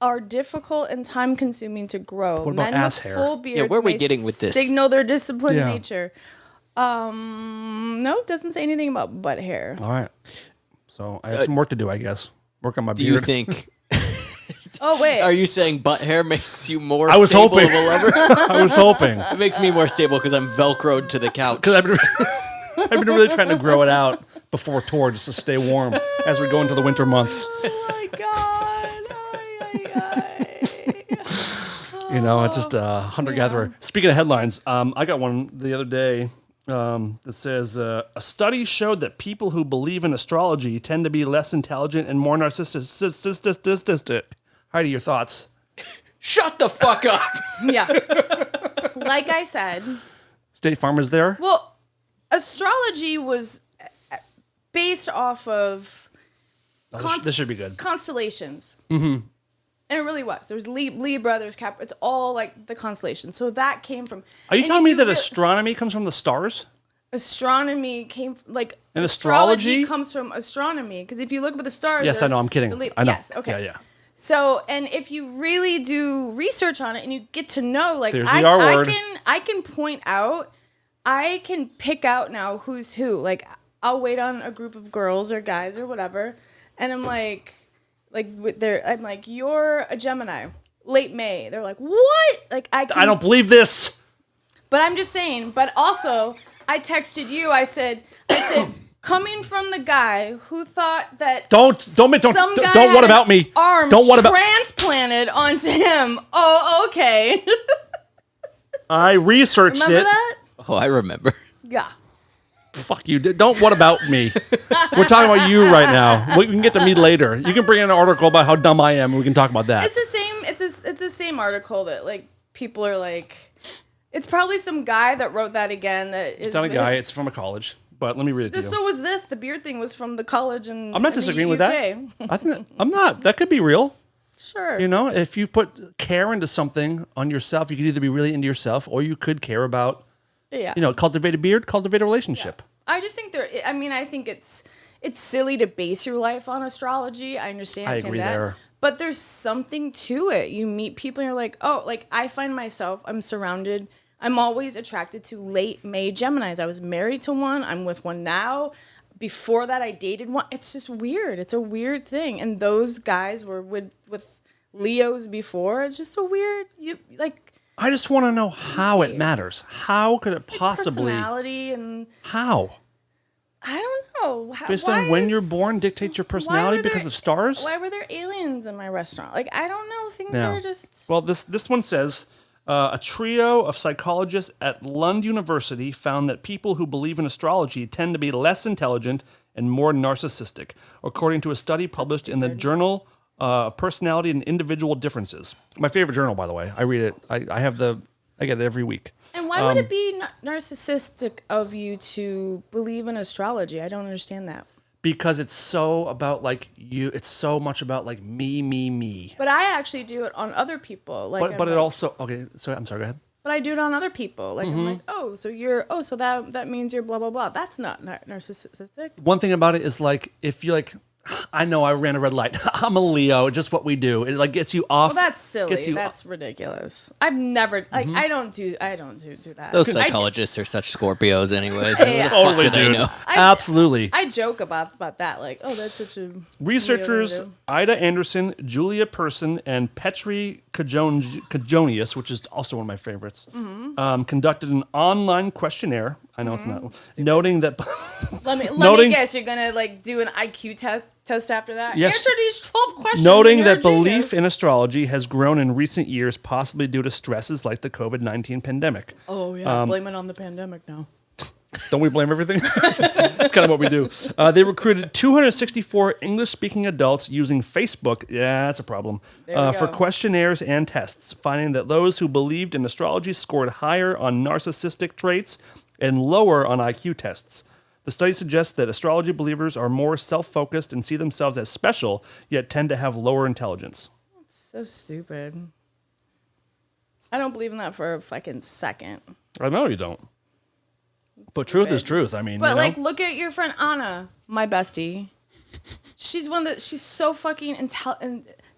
are difficult and time consuming to grow. What about Men ass with hair? full beards where are we may getting with this? Signal their disciplined Yeah. nature. No, it doesn't say anything about butt hair. All right. So I have some work to do, I guess. Work on my Do beard. you think? Oh wait, Are you saying butt hair makes you more I was stable hoping. of a lover? I was hoping It makes me more stable because I'm velcroed to the couch. because I've been really trying to grow it out before tour just to stay warm as we go into the winter months. oh my god. Ay, ay, ay. You know, it's just a hunter-gatherer. Speaking of headlines, I got one the other day that says, a study showed that people who believe in astrology tend to be less intelligent and more narcissistic. Heidi, your thoughts? Shut the fuck up. Yeah. Like I said, State Farm is there? well, astrology was based off of This should be good. constellations. Mm-hmm. And it really was. There was Libra, there's Cap. It's all like the constellations. So that came from. Are you and telling if me that really- astronomy comes from the stars? astronomy came like And astrology comes from astronomy, because if you look up at the stars, Yes, I know. I'm kidding. I know. Yes, okay. Yeah. So, and if you really do research on it and you get to know, like, There's the R word. I can point out, I can pick out now who's who. Like, I'll wait on a group of girls or guys or whatever, and I'm like I'm like, you're a Gemini, late May. They're like, what? Like, I don't believe this. But I'm just saying. But also, I texted you. I said, coming from the guy who thought that Don't some guy what had about an me? Arm Don't what about transplanted onto him. Oh, okay. I researched Remember it. that? Oh, I remember. Yeah. Fuck you. Don't what about me? We're talking about you right now. We can get to me later. You can bring in an article about how dumb I am and we can talk about that. It's the same. It's the same article that like people are like. It's probably some guy that wrote that again. It's not a guy. It's from a college. But let me read it to you. So was this. The beard thing was from the college and I'm not disagreeing with that. I think I'm not. That could be real. Sure. You know, if you put care into something on yourself, you could either be really into yourself or you could care about, Yeah. cultivate a beard, cultivate a relationship. I just think I think it's silly to base your life on astrology. I understand. I agree that. there. But there's something to it. You meet people and you're like, oh, like I find myself, I'm always attracted to late May Geminis. I was married to one. I'm with one now. Before that, I dated one. It's just weird. It's a weird thing. And those guys were with Leos before. It's just a weird, I just want to know how it matters. How could it possibly? Personality and How? I don't know. Based on when you're born dictates your personality because of stars? Why were there aliens in my restaurant? Like, I don't know. Things Yeah. are just. Well, this one says a trio of psychologists at Lund University found that people who believe in astrology tend to be less intelligent and more narcissistic, according to a study published in the Journal of Personality and Individual Differences. My favorite journal, by the way. I read it. I get it every week. And why would it be narcissistic of you to believe in astrology? I don't understand that. Because it's so about like you. It's so much about like me. But I actually do it on other people. Like, But it also okay. So I'm sorry. Go ahead. But I do it on other people. Like Mm-hmm. I'm like, so that means you're blah blah blah. That's not narcissistic. One thing about it is like if you like, I know I ran a red light. I'm a Leo. Just what we do. It like gets you off. Well, that's silly. Gets you That's ridiculous. I've never like I don't do that. Those psychologists are such Scorpios, anyways. Yeah. Totally, What do they dude. know? Absolutely. I joke about that. Like, oh, that's such a Researchers Leo thing to do. Ida Anderson, Julia Person, and Petri Kajonius, which is also one of my favorites, Mm-hmm. conducted an online questionnaire. I know it's not. Noting that Let me Noting- guess. You're gonna like do an IQ test after that. Yes. Answer these 12 questions. Noting and you're that a genius. belief in astrology has grown in recent years, possibly due to stresses like the COVID-19 pandemic. Oh yeah, blame it on the pandemic now. Don't we blame everything? That's kind of what we do. They recruited 264 English-speaking adults using Facebook. Yeah, that's a problem. There we For go. questionnaires and tests, finding that those who believed in astrology scored higher on narcissistic traits and lower on IQ tests. The study suggests that astrology believers are more self-focused and see themselves as special, yet tend to have lower intelligence. So stupid. I don't believe in that for a fucking second. I know you don't. But truth is truth. I mean, But you know? like, look at your friend Anna, my bestie. She's she's so fucking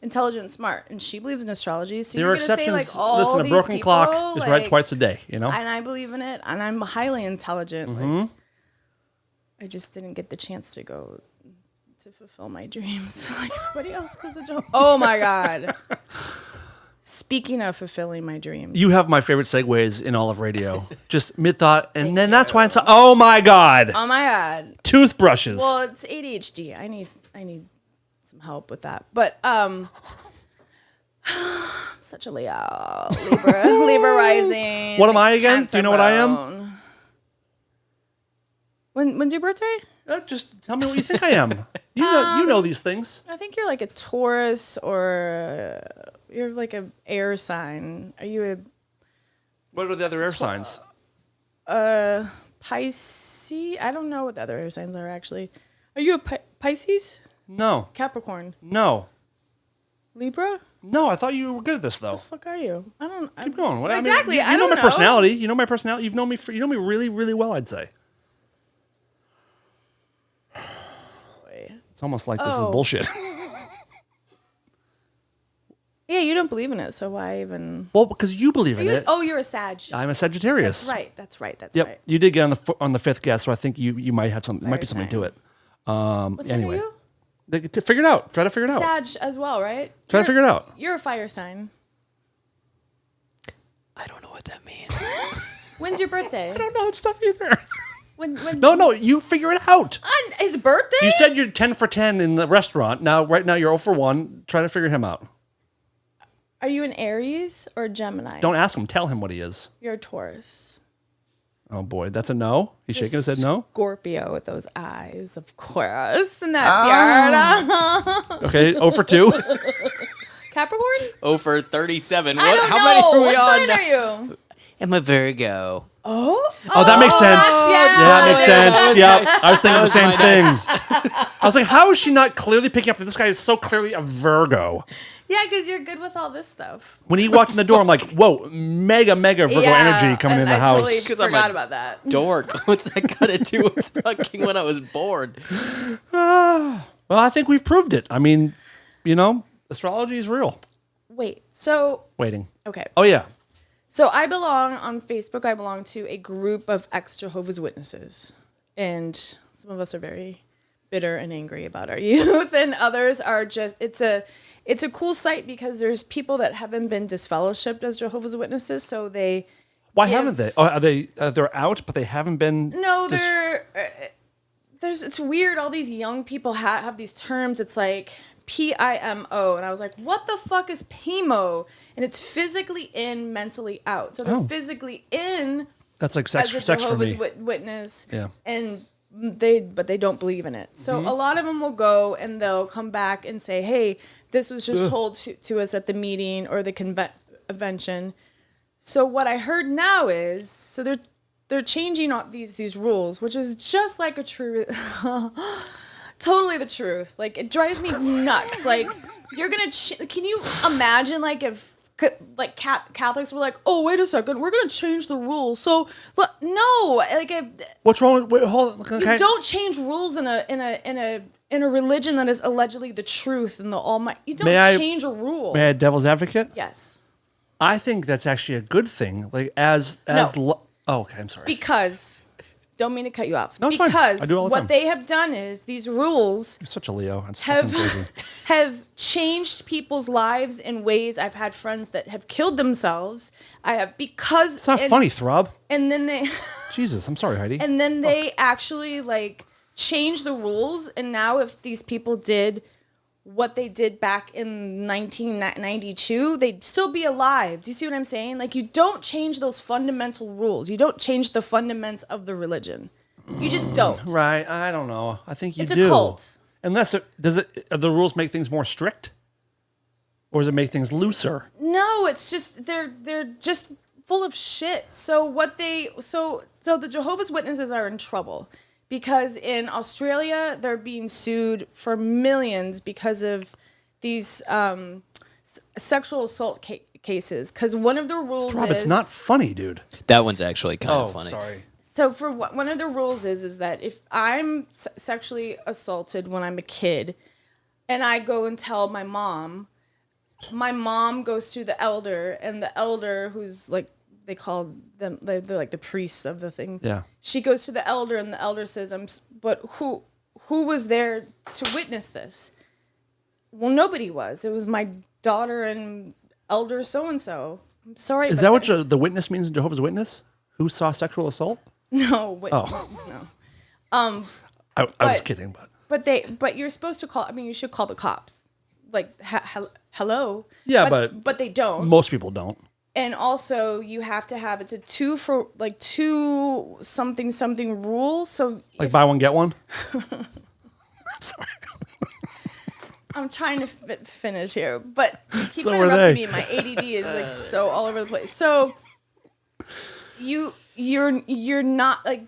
intelligent and smart, and she believes in astrology. So there you're are gonna say exceptions. like all Listen, a these broken people, clock is right like- twice a day, you know? And I believe in it, and I'm highly intelligent. Mm-hmm. Like, I just didn't get the chance to go to fulfill my dreams like everybody else because of job. Oh my god! Speaking of fulfilling my dreams, You have my favorite segues in all of radio. Just mid thought, and then that's why it's oh my god, oh my god. toothbrushes. Well, it's ADHD. I need some help with that. But I'm such a Leo, Libra rising. What am I again? Do you know what I am? Capricorn. When's your birthday? Just tell me what you think I am. You know these things. I think you're like a Taurus or you're like a air sign. Are you What are the other air signs? Pisces. I don't know what the other air signs are actually. Are you a Pisces? No. Capricorn. No. Libra? No, I thought you were good at this though. The fuck are you? I don't. Keep going. What, Exactly. I mean, you I know don't my know. personality. You know my personality. You know me really, really well. I'd say. It's almost like this is bullshit. Yeah, you don't believe in it, so why even? Well, because you believe in it. Oh, you're a Sag. I'm a Sagittarius. That's right. That's Yep. right. You did get on the fifth guess, so I think you might have something. Might be something to it. What sign Anyway, are you? to figure it out. Try to figure it out. Sag as well, right? Try to figure it out. You're a fire sign. I don't know what that means. When's your birthday? I don't know that stuff either. When? No, you figure it out. On his birthday? You said you're 10 for 10 in the restaurant. Right now you're 0 for 1. Try to figure him out. Are you an Aries or a Gemini? Don't ask him. Tell him what he is. You're a Taurus. Oh boy, that's a no. He's shaking his head no. Scorpio with those eyes, of course. And that beard. Okay, 0 for 2. Capricorn? Oh, for 37. I don't How know. many are we What on? sign are you? I'm a Virgo. Oh, that makes sense. yeah. That makes sense. Yep. I was thinking the was same my things. I was like, how is she not clearly picking up that this guy is so clearly a Virgo? Yeah, because you're good with all this stuff. When he walked in the door, I'm like, whoa, mega Virgo energy coming in the I house. Totally 'Cause I'm forgot a about that. Dork. What's that got to do with fucking when I was born? Well, I think we've proved it. I mean, astrology is real. Wait, so Waiting. okay. Oh, yeah. So I belong on Facebook. I belong to a group of ex-Jehovah's Witnesses, and some of us are very bitter and angry about our youth, and others are just. It's a cool site because there's people that haven't been disfellowshipped as Jehovah's Witnesses, so they. Why haven't they? Oh, they're out, but they haven't been. No, it's weird. All these young people have these terms. It's like PIMO, and I was like, what the fuck is PIMO? And it's physically in, mentally out. So they're physically in That's like sex, as a sex for Jehovah's me. Witness, Yeah. and they don't believe in it. So a lot of them will go and they'll come back and say, hey, this was just told to us at the meeting or the convention. So what I heard now is, so they're changing all these rules, which is just like a true. Totally the truth. Like, it drives me nuts. Like, you're gonna. Can you imagine, like, if like Catholics were like, "Oh, wait a second, we're gonna change the rules." So, no, like, What's wrong? Wait, hold on. you don't change rules in a religion that is allegedly the truth and the almighty. You don't change a rule. May I devil's advocate? Yes. I think that's actually a good thing. Like oh, okay. I'm sorry. Because. Don't mean to cut you off. No, it's fine. Because I do all the time. what they have done is these rules You're such a Leo. That's fucking crazy. have changed people's lives in ways. I've had friends that have killed themselves. I have because It's not funny, Throb. And then they Jesus, I'm sorry, Heidi. and then they actually like changed the rules. And now if these people did what they did back in 1992, they'd still be alive. Do you see what I'm saying? Like, you don't change those fundamental rules. You don't change the fundamentals of the religion. You just don't. Right? I don't know. I think you It's do. a cult. Unless the rules make things more strict, or does it make things looser? No, it's just they're just full of shit. So the Jehovah's Witnesses are in trouble. Because in Australia, they're being sued for millions because of these sexual assault cases. Because one of the rules Throb, is... it's not funny, dude. That one's actually kind of funny. Sorry. So for one of the rules is that if I'm sexually assaulted when I'm a kid, and I go and tell my mom goes to the elder, and the elder, who's like... They call them, they're like the priests of the thing. Yeah. She goes to the elder, and the elder says, but who was there to witness this? Well, nobody was. It was my daughter and elder so-and-so. I'm sorry. Is that what the witness means in Jehovah's Witness? Who saw sexual assault? No. Wait, Oh. No. I was kidding, but. But you're supposed to call, I mean, you should call the cops. Like, hello. Yeah, but they don't. Most people don't. And also, you have to have, it's a two something rule. So Like buy one, get one? I'm sorry. I'm trying to finish here, but you keep So were interrupting they. me. My ADD is like so all over the place. So you're not like,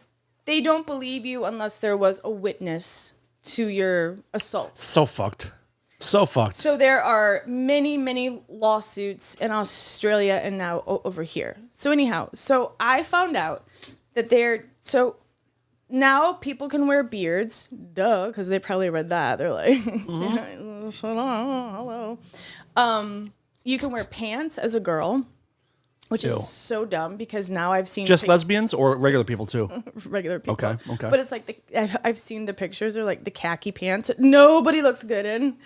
they don't believe you unless there was a witness to your assault. So fucked. So fucked. So there are many, many lawsuits in Australia and now over here. So anyhow, so I found out that now people can wear beards, duh, because they probably read that. They're like, hello. You can wear pants as a girl, which is so dumb because now I've seen just lesbians or regular people too? Regular people. Okay. But it's like I've seen the pictures. They're like the khaki pants. Nobody looks good in.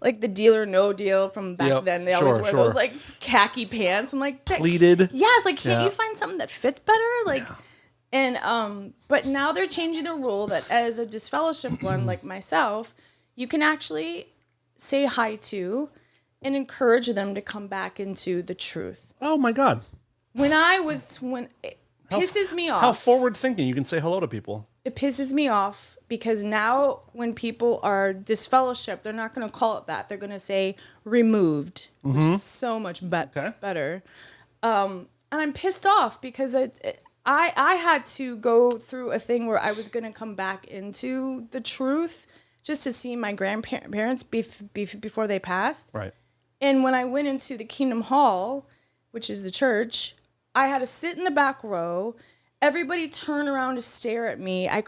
Like the Deal or No Deal from back then. They always wear those like khaki pants. I'm like pleated. Yes, like can't you find something that fits better? Like and but now they're changing the rule that as a disfellowship one like myself, you can actually say hi to and encourage them to come back into the truth. Oh my God. It pisses me off. How forward thinking. You can say hello to people. It pisses me off because now when people are disfellowship, they're not going to call it that. They're going to say removed, which is so much better. And I'm pissed off because I had to go through a thing where I was going to come back into the truth just to see my grandparents before they passed. Right. And when I went into the Kingdom Hall, which is the church, I had to sit in the back row. Everybody turned around to stare at me. I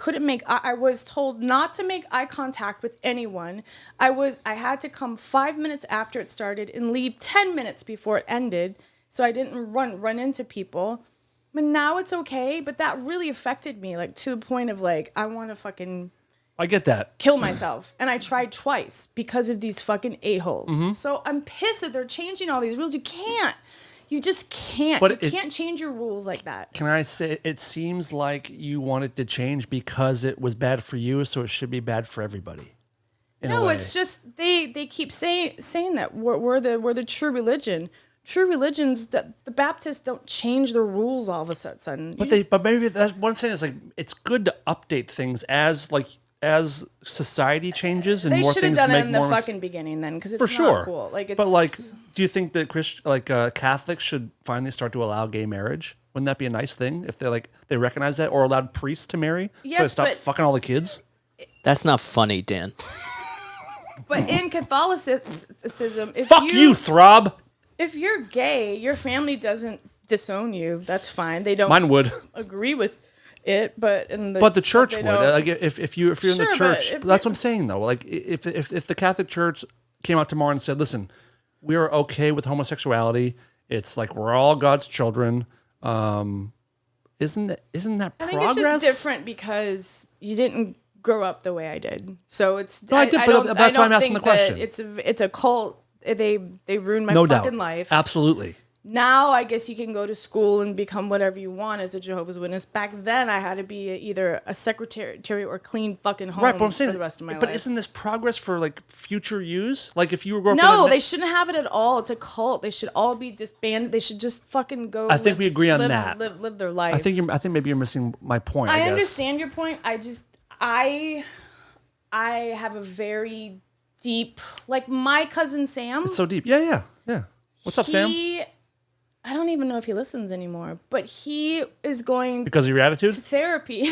was told not to make eye contact with anyone. I had to come 5 minutes after it started and leave 10 minutes before it ended so I didn't run into people. But now it's okay, but that really affected me, like to the point of like I want to fucking I get that. kill myself. And I tried twice because of these fucking a-holes. So I'm pissed that they're changing all these rules. You can't. You just can't. But you can't change your rules like that. Can I say it seems like you want it to change because it was bad for you, so it should be bad for everybody. No, it's just they keep saying that we're the true religion. True religions, the Baptists don't change their rules all of a sudden. But maybe that's one thing is like it's good to update things as society changes and they more should things have done make it in the more fucking beginning then because it's for sure. not cool. Like, it's, but like, do you think that Catholics should finally start to allow gay marriage? Wouldn't that be a nice thing if they recognize that or allowed priests to marry? Yes, so they stop but fucking all the kids. That's not funny, Dan. But in Catholicism, Fuck you, Throb. If you're gay, your family doesn't disown you. That's fine. They don't. Mine would agree with it, but the church would. Like if you're in the church, but that's what I'm saying though. Like if the Catholic Church came out tomorrow and said, "Listen, we are okay with homosexuality. It's like we're all God's children." Isn't that progress? I think it's just different because you didn't grow up the way I did. So it's no, I did, but that's why I'm asking the question. It's a cult. They ruined my fucking life. Absolutely. Now I guess you can go to school and become whatever you want as a Jehovah's Witness. Back then I had to be either a secretary or clean fucking home right, but I'm saying, for the rest of my life. But isn't this progress for like future use? Like if you were growing up up they shouldn't have it at all. It's a cult. They should all be disbanded. They should just fucking go. I think we agree on that. Live their life. I think maybe you're missing my point. I guess. Understand your point. I have a very deep, like my cousin Sam. It's so deep. Yeah. What's up, Sam? I don't even know if he listens anymore, but he is going because of your attitude to therapy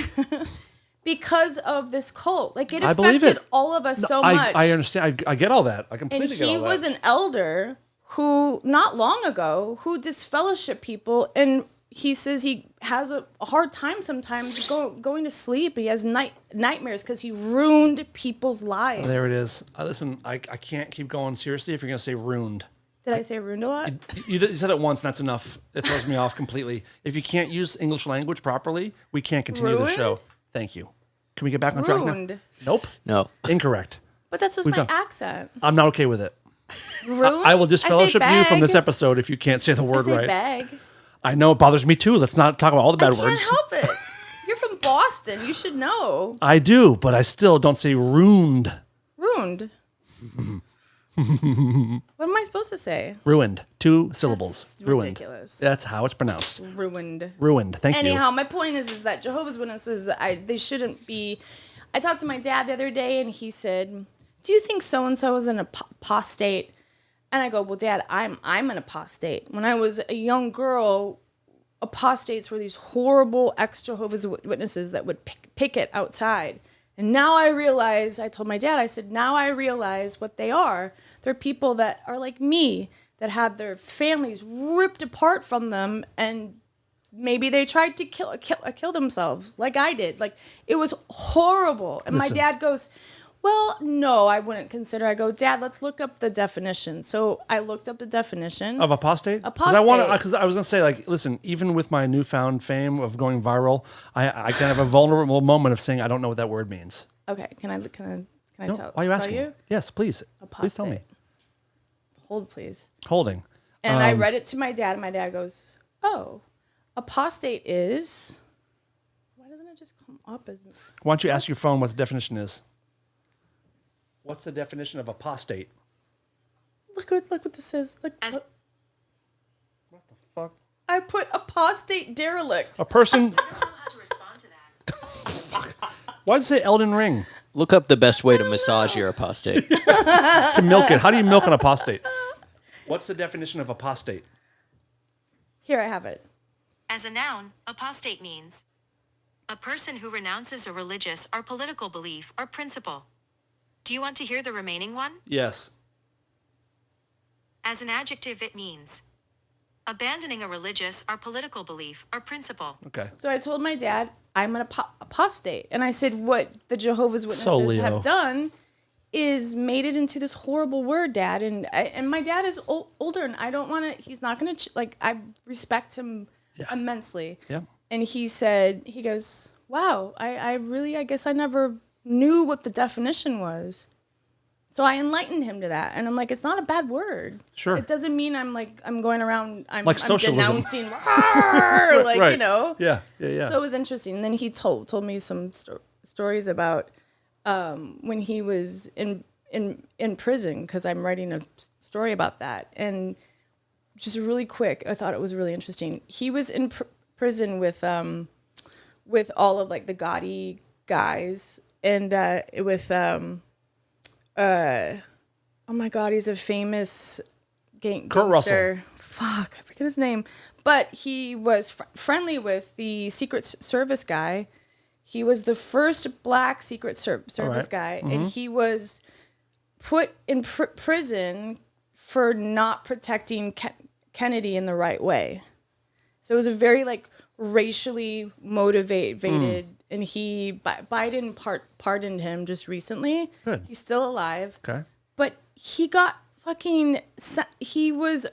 because of this cult. Like it affected affected all of us so much. I understand. I get all that. I completely get all that. And he was an elder who, not long ago, who disfellowship people, and he says he has a hard time sometimes going to sleep. He has nightmares because he ruined people's lives. There it is. Listen, I can't keep going seriously if you're going to say ruined. Did I say ruined a lot? You said it once, and that's enough. It throws me off completely. If you can't use English language properly, we can't continue the show. Thank you. Can we get back on track now? Nope. No. Incorrect. But that's just my accent. I'm not okay with it. Ruined? I will disfellowship you from this episode if you can't say the word right. Bag. I know it bothers me too. Let's not talk about all the bad words. I can't help it. You're from Boston. You should know. I do, but I still don't say ruined. Ruined. What am I supposed to say? Ruined. 2 syllables. That's ruined. Ridiculous. That's how it's pronounced. Ruined. Ruined. Thank you. Anyhow, my point is that Jehovah's Witnesses, they shouldn't be. I talked to my dad the other day, and he said, "Do you think so and so is an apostate?" And I go, "Well, Dad, I'm an apostate. When I was a young girl, apostates were these horrible ex-Jehovah's Witnesses that would picket outside. And now I realize, I told my dad, I said, now I realize what they are. They're people that are like me, that had their families ripped apart from them, and maybe they tried to kill themselves like I did. Like, it was horrible. And Listen. my dad goes, well, no, I wouldn't consider. I go, Dad, let's look up the definition. So I looked up the definition. Of apostate? Apostate. Because I was going to say, like, listen, even with my newfound fame of going viral, I can have a vulnerable moment of saying I don't know what that word means. Okay, can I No, tell? why are you asking? Tell you? Yes, please. Please tell me. Apostate. Hold, please. Holding. And I read it to my dad, and my dad goes, oh, apostate is... Why doesn't it just come up as... Why don't you ask your phone what the definition is? What's the definition of apostate? Look what this is. Look, As- look. What the fuck? I put apostate derelict. A person... I don't know how to respond to that. Why does it say Elden Ring? Look up the best way to massage your apostate. To milk it. How do you milk an apostate? What's the definition of apostate? Here, I have it. As a noun, apostate means a person who renounces a religious or political belief or principle. Do you want to hear the remaining one? Yes. As an adjective, it means abandoning a religious or political belief or principle. Okay. So I told my dad, I'm an apostate. And I said, what the Jehovah's Witnesses Leo. have done is made it into this horrible word, Dad. And my dad is older, and I don't want to, he's not going to, I respect him immensely. Yeah. And he said, he goes, wow, I guess I never knew what the definition was. So I enlightened him to that. And I'm like, it's not a bad word. Sure. It doesn't mean I'm going around, I'm socialism. denouncing, "Rawr," like, Right. you know. Yeah. So it was interesting. And then he told me some stories about when he was in prison, because I'm writing a story about that. And just really quick, I thought it was really interesting. He was in prison with all of like the gaudy guys, and with oh my God, he's a famous Kurt Russell. gangster. Fuck, I forget his name. But he was friendly with the Secret Service guy. He was the first black Secret Service right. guy, and he was put in prison for not protecting Kennedy in the right way. So it was a very like racially motivated, and Biden pardoned him just recently. Good. He's still alive. Okay. But he got he was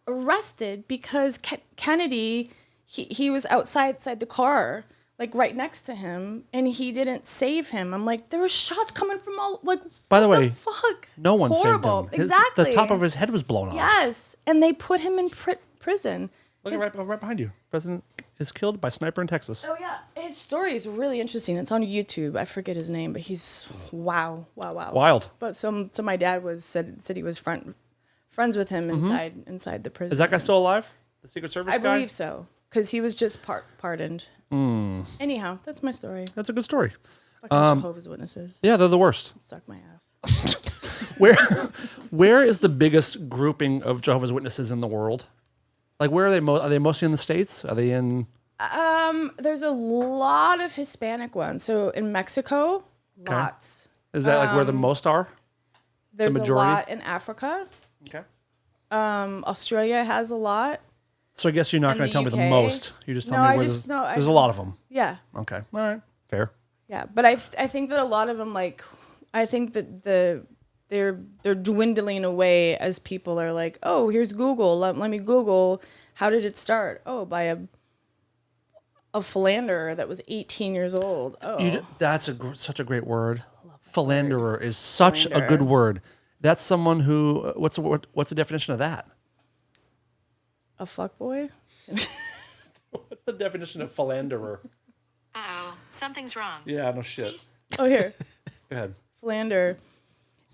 arrested because Kennedy, he was outside the car, like right next to him, and he didn't save him. I'm like, there were shots coming from all, like, By the what way, fuck? no one Horrible. saved him. Exactly. The top of his head was blown off. Yes, and they put him in prison. Look right behind you. President is killed by sniper in Texas. Oh yeah, his story is really interesting. It's on YouTube. I forget his name, but he's wow. Wild. But so my dad said he was friends with him inside the prison. Is that guy still alive? The Secret Service I guy? believe so, because he was just pardoned. Anyhow, that's my story. That's a good story. Fucking Jehovah's Witnesses. Yeah, they're the worst. Suck my ass. Where is the biggest grouping of Jehovah's Witnesses in the world? Like, where are they? Are they mostly in the States? Are they in? There's a lot of Hispanic ones. So in Mexico, lots. Is that like where the most are? There's a majority? lot in Africa. Okay. Australia has a lot. So I guess you're not In going the to tell me the UK? most. You just tell No, me I where just- no, I- there's a lot of them. Yeah. Okay. All right. Fair. Yeah, but I think that a lot of them, like, I think that they're dwindling away as people are like, oh, here's Google. Let me Google. How did it start? Oh, by a philanderer that was 18 years old. Oh, That's such a great word. Philanderer is such a good Philanderer. word. That's someone who. What's the definition of that? a fuckboy? What's the definition of philanderer? Uh-oh, something's wrong. Yeah, no shit. Oh, here. Go ahead. Philander.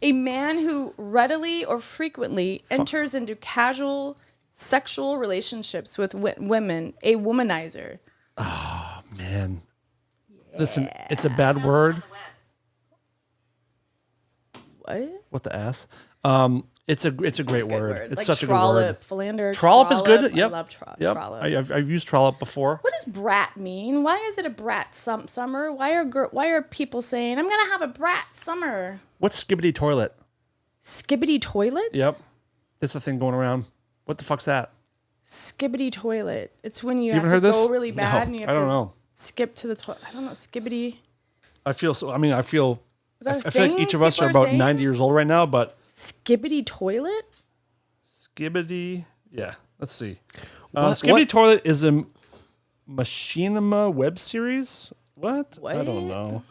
A man who readily or frequently enters into casual sexual relationships with women, a womanizer. Man. Listen, it's a bad word. What? What the ass? It's a great Good word. It's like such a good trollop, word. philander. Trollop is good. I Yep. love Yep. trollop. I've used trollop before. What does brat mean? Why is it a brat summer? Why are people saying I'm gonna have a brat summer? What's Skibidi toilet? Skibidi toilet? Yep. That's the thing going around. What the fuck's that? Skibidi toilet. It's when you haven't have to heard this? go really bad and you have I don't to know. skip to the toilet. I don't know. Skibidi. I feel so. I mean, I feel. Is that a I feel like thing each of us people are are about saying? 90 years old right now, but Skibidi toilet? Skibidi. Yeah. Let's see. What- Skibidi what- toilet is a machinima web series. What? I don't What? know.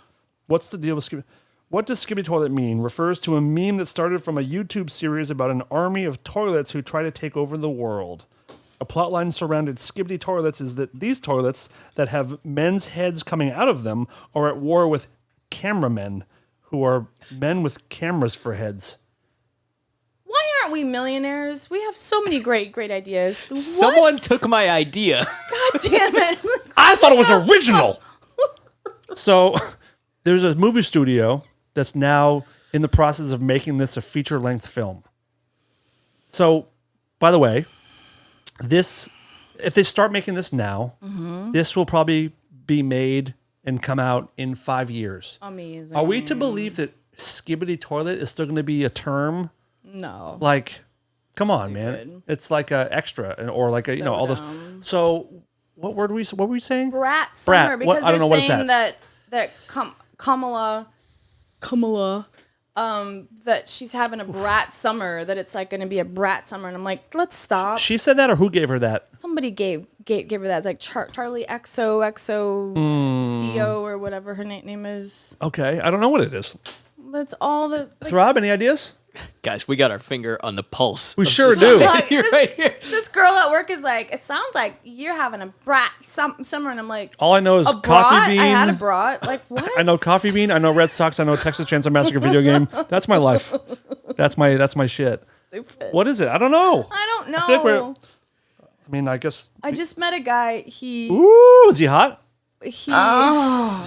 What's the deal with Skibidi? What does Skibidi toilet mean? Refers to a meme that started from a YouTube series about an army of toilets who try to take over the world. A plotline surrounded Skibidi toilets is that these toilets that have men's heads coming out of them are at war with cameramen, who are men with cameras for heads. Why aren't we millionaires? We have so many great ideas. Someone What? took my idea. God damn it. I thought it was original. So there's a movie studio that's now in the process of making this a feature-length film. So, by the way, if they start making this now, this will probably be made and come out in 5 years. Amazing. Are we to believe that Skibidi toilet is still going to be a term? No. Like, come on, man. Stupid. It's like a extra or like a, So all this. dumb. So what were we saying? Brat summer Brat. What- because I don't they're know what is saying that. that Kamala that she's having a brat summer, that it's like going to be a brat summer, and I'm like, let's stop. She said that, or who gave her that? Somebody gave her that. It's like Charlie XOXO CO or whatever her name is. Okay, I don't know what it is. That's all the like, Throb, any ideas? Guys, we got our finger on the pulse. We of sure society do. Like, this, right here. this girl at work is like, it sounds like you're having a brat summer, and I'm like, All I know is a coffee brat? bean. I had a brat. Like what? I know Coffee Bean. I know Red Sox. I know Texas Chainsaw Massacre video game. That's my life. That's my shit. Stupid. What is it? I don't know. I don't know. feel like we're- I mean, I guess. I just met a guy. He Ooh, is he hot? See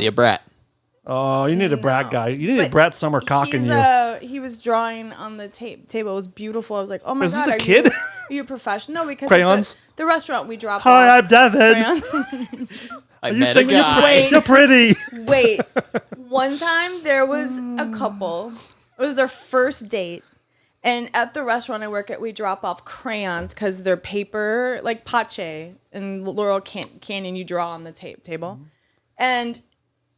a brat. Oh, you need a brat guy. You need a brat summer cock in you. He was drawing on the table. It was beautiful. I was like, oh my Is this god, a are kid? You, are you a professional? Because Crayons? the restaurant we dropped Hi, off. I'm Devin. Crayon. I You met a singing? guy. Wait. You're pretty. Wait, one time there was a couple. It was their first date. And at the restaurant I work at, we drop off crayons because they're paper, like pache and Laurel Canyon, you draw on the table. And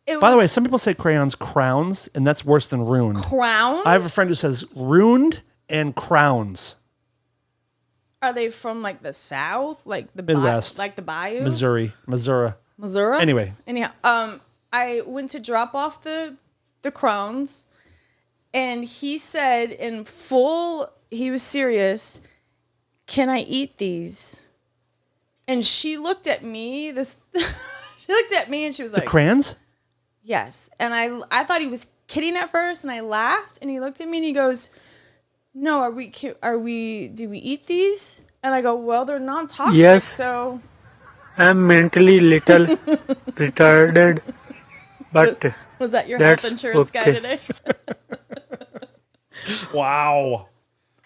it was By the way, some people say crayons crowns, and that's worse than ruined. crowns. I have a friend who says ruined and crowns. Are they from like the South, like the Midwest. like the Bayou, Missouri. Missouri? Anyway. Anyhow, I went to drop off the crowns, and he said in full, he was serious. Can I eat these? And she looked at me. She looked at me, and she was like, Crayons? yes. And I thought he was kidding at first, and I laughed, and he looked at me and he goes, no, do we eat these? And I go, well, they're non-toxic, Yes. so I'm mentally little retarded, but was that your That's health insurance guy okay. today? Wow.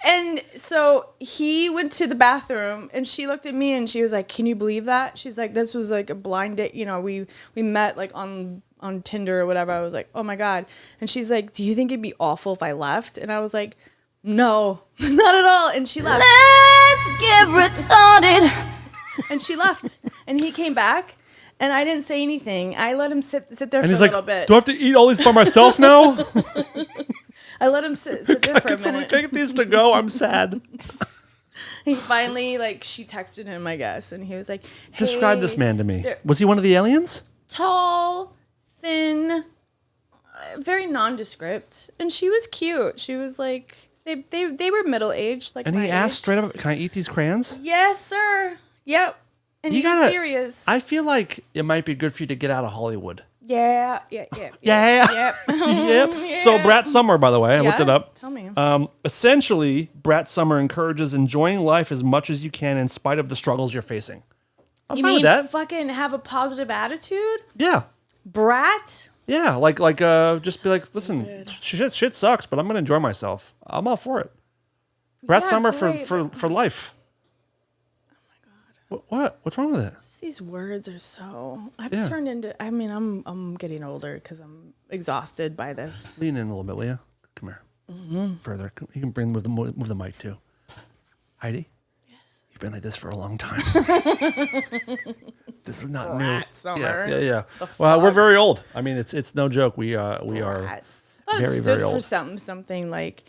And so he went to the bathroom, and she looked at me, and she was like, can you believe that? She's like, this was like a blind date. You know, we met like on Tinder or whatever. I was like, oh my God. And she's like, do you think it'd be awful if I left? And I was like, no, not at all. And she left. Let's get retarded. And she left. And he came back, and I didn't say anything. I let him sit there And for he's a like, little bit. do I have to eat all these by myself now? I let him sit there for a Can I minute. get these to go? I'm sad. He finally, like, she texted him, I guess, and he was like, hey, Describe this man to me. there- Was he one of the aliens? Tall, thin, very nondescript, and she was cute. She was like, they were middle aged, like. And my he asked age. straight up, can I eat these crayons? Yes, sir. Yep. And You he was gotta- serious. I feel like it might be good for you to get out of Hollywood. Yeah. Yeah. Yep. Yep. So Brat Summer, by the way, I looked it up. Tell me. Essentially, Brat Summer encourages enjoying life as much as you can in spite of the struggles you're facing. I'm You fine mean with that. fucking have a positive attitude? Yeah. Brat? Yeah. Like just be like, listen, shit sucks, but I'm gonna enjoy myself. I'm all for it. Brat Yeah, Summer great, for life. Oh my God. What? What's wrong with it? Just these words are so. I've Yeah. turned into. I mean, I'm getting older because I'm exhausted by this. Lean in a little bit, will you? Come here. Further. You can move the mic too. Heidi? Yes. You've been like this for a long time. This is not new. Summer. Yeah. Well, we're very old. I mean, it's no joke. We are I thought very, it stood very for old. something like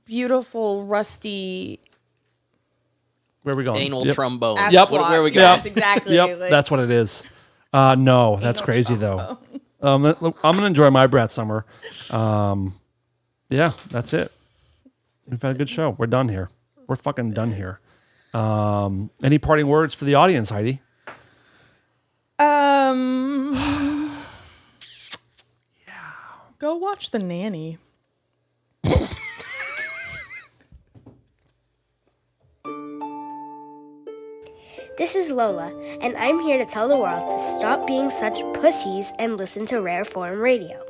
beautiful, rusty. Where are we going? Anal Yep. trombone. Yep. Where are we Yep. going? Yes, exactly. Yep, Like, that's what it is. No, that's Anal crazy trombone. though. I'm gonna enjoy my Brat Summer. Yeah, that's it. We've had a good show. We're done here. We're fucking done here. Any parting words for the audience, Heidi? Go watch The Nanny. This is Lola, and I'm here to tell the world to stop being such pussies and listen to Rare Form Radio.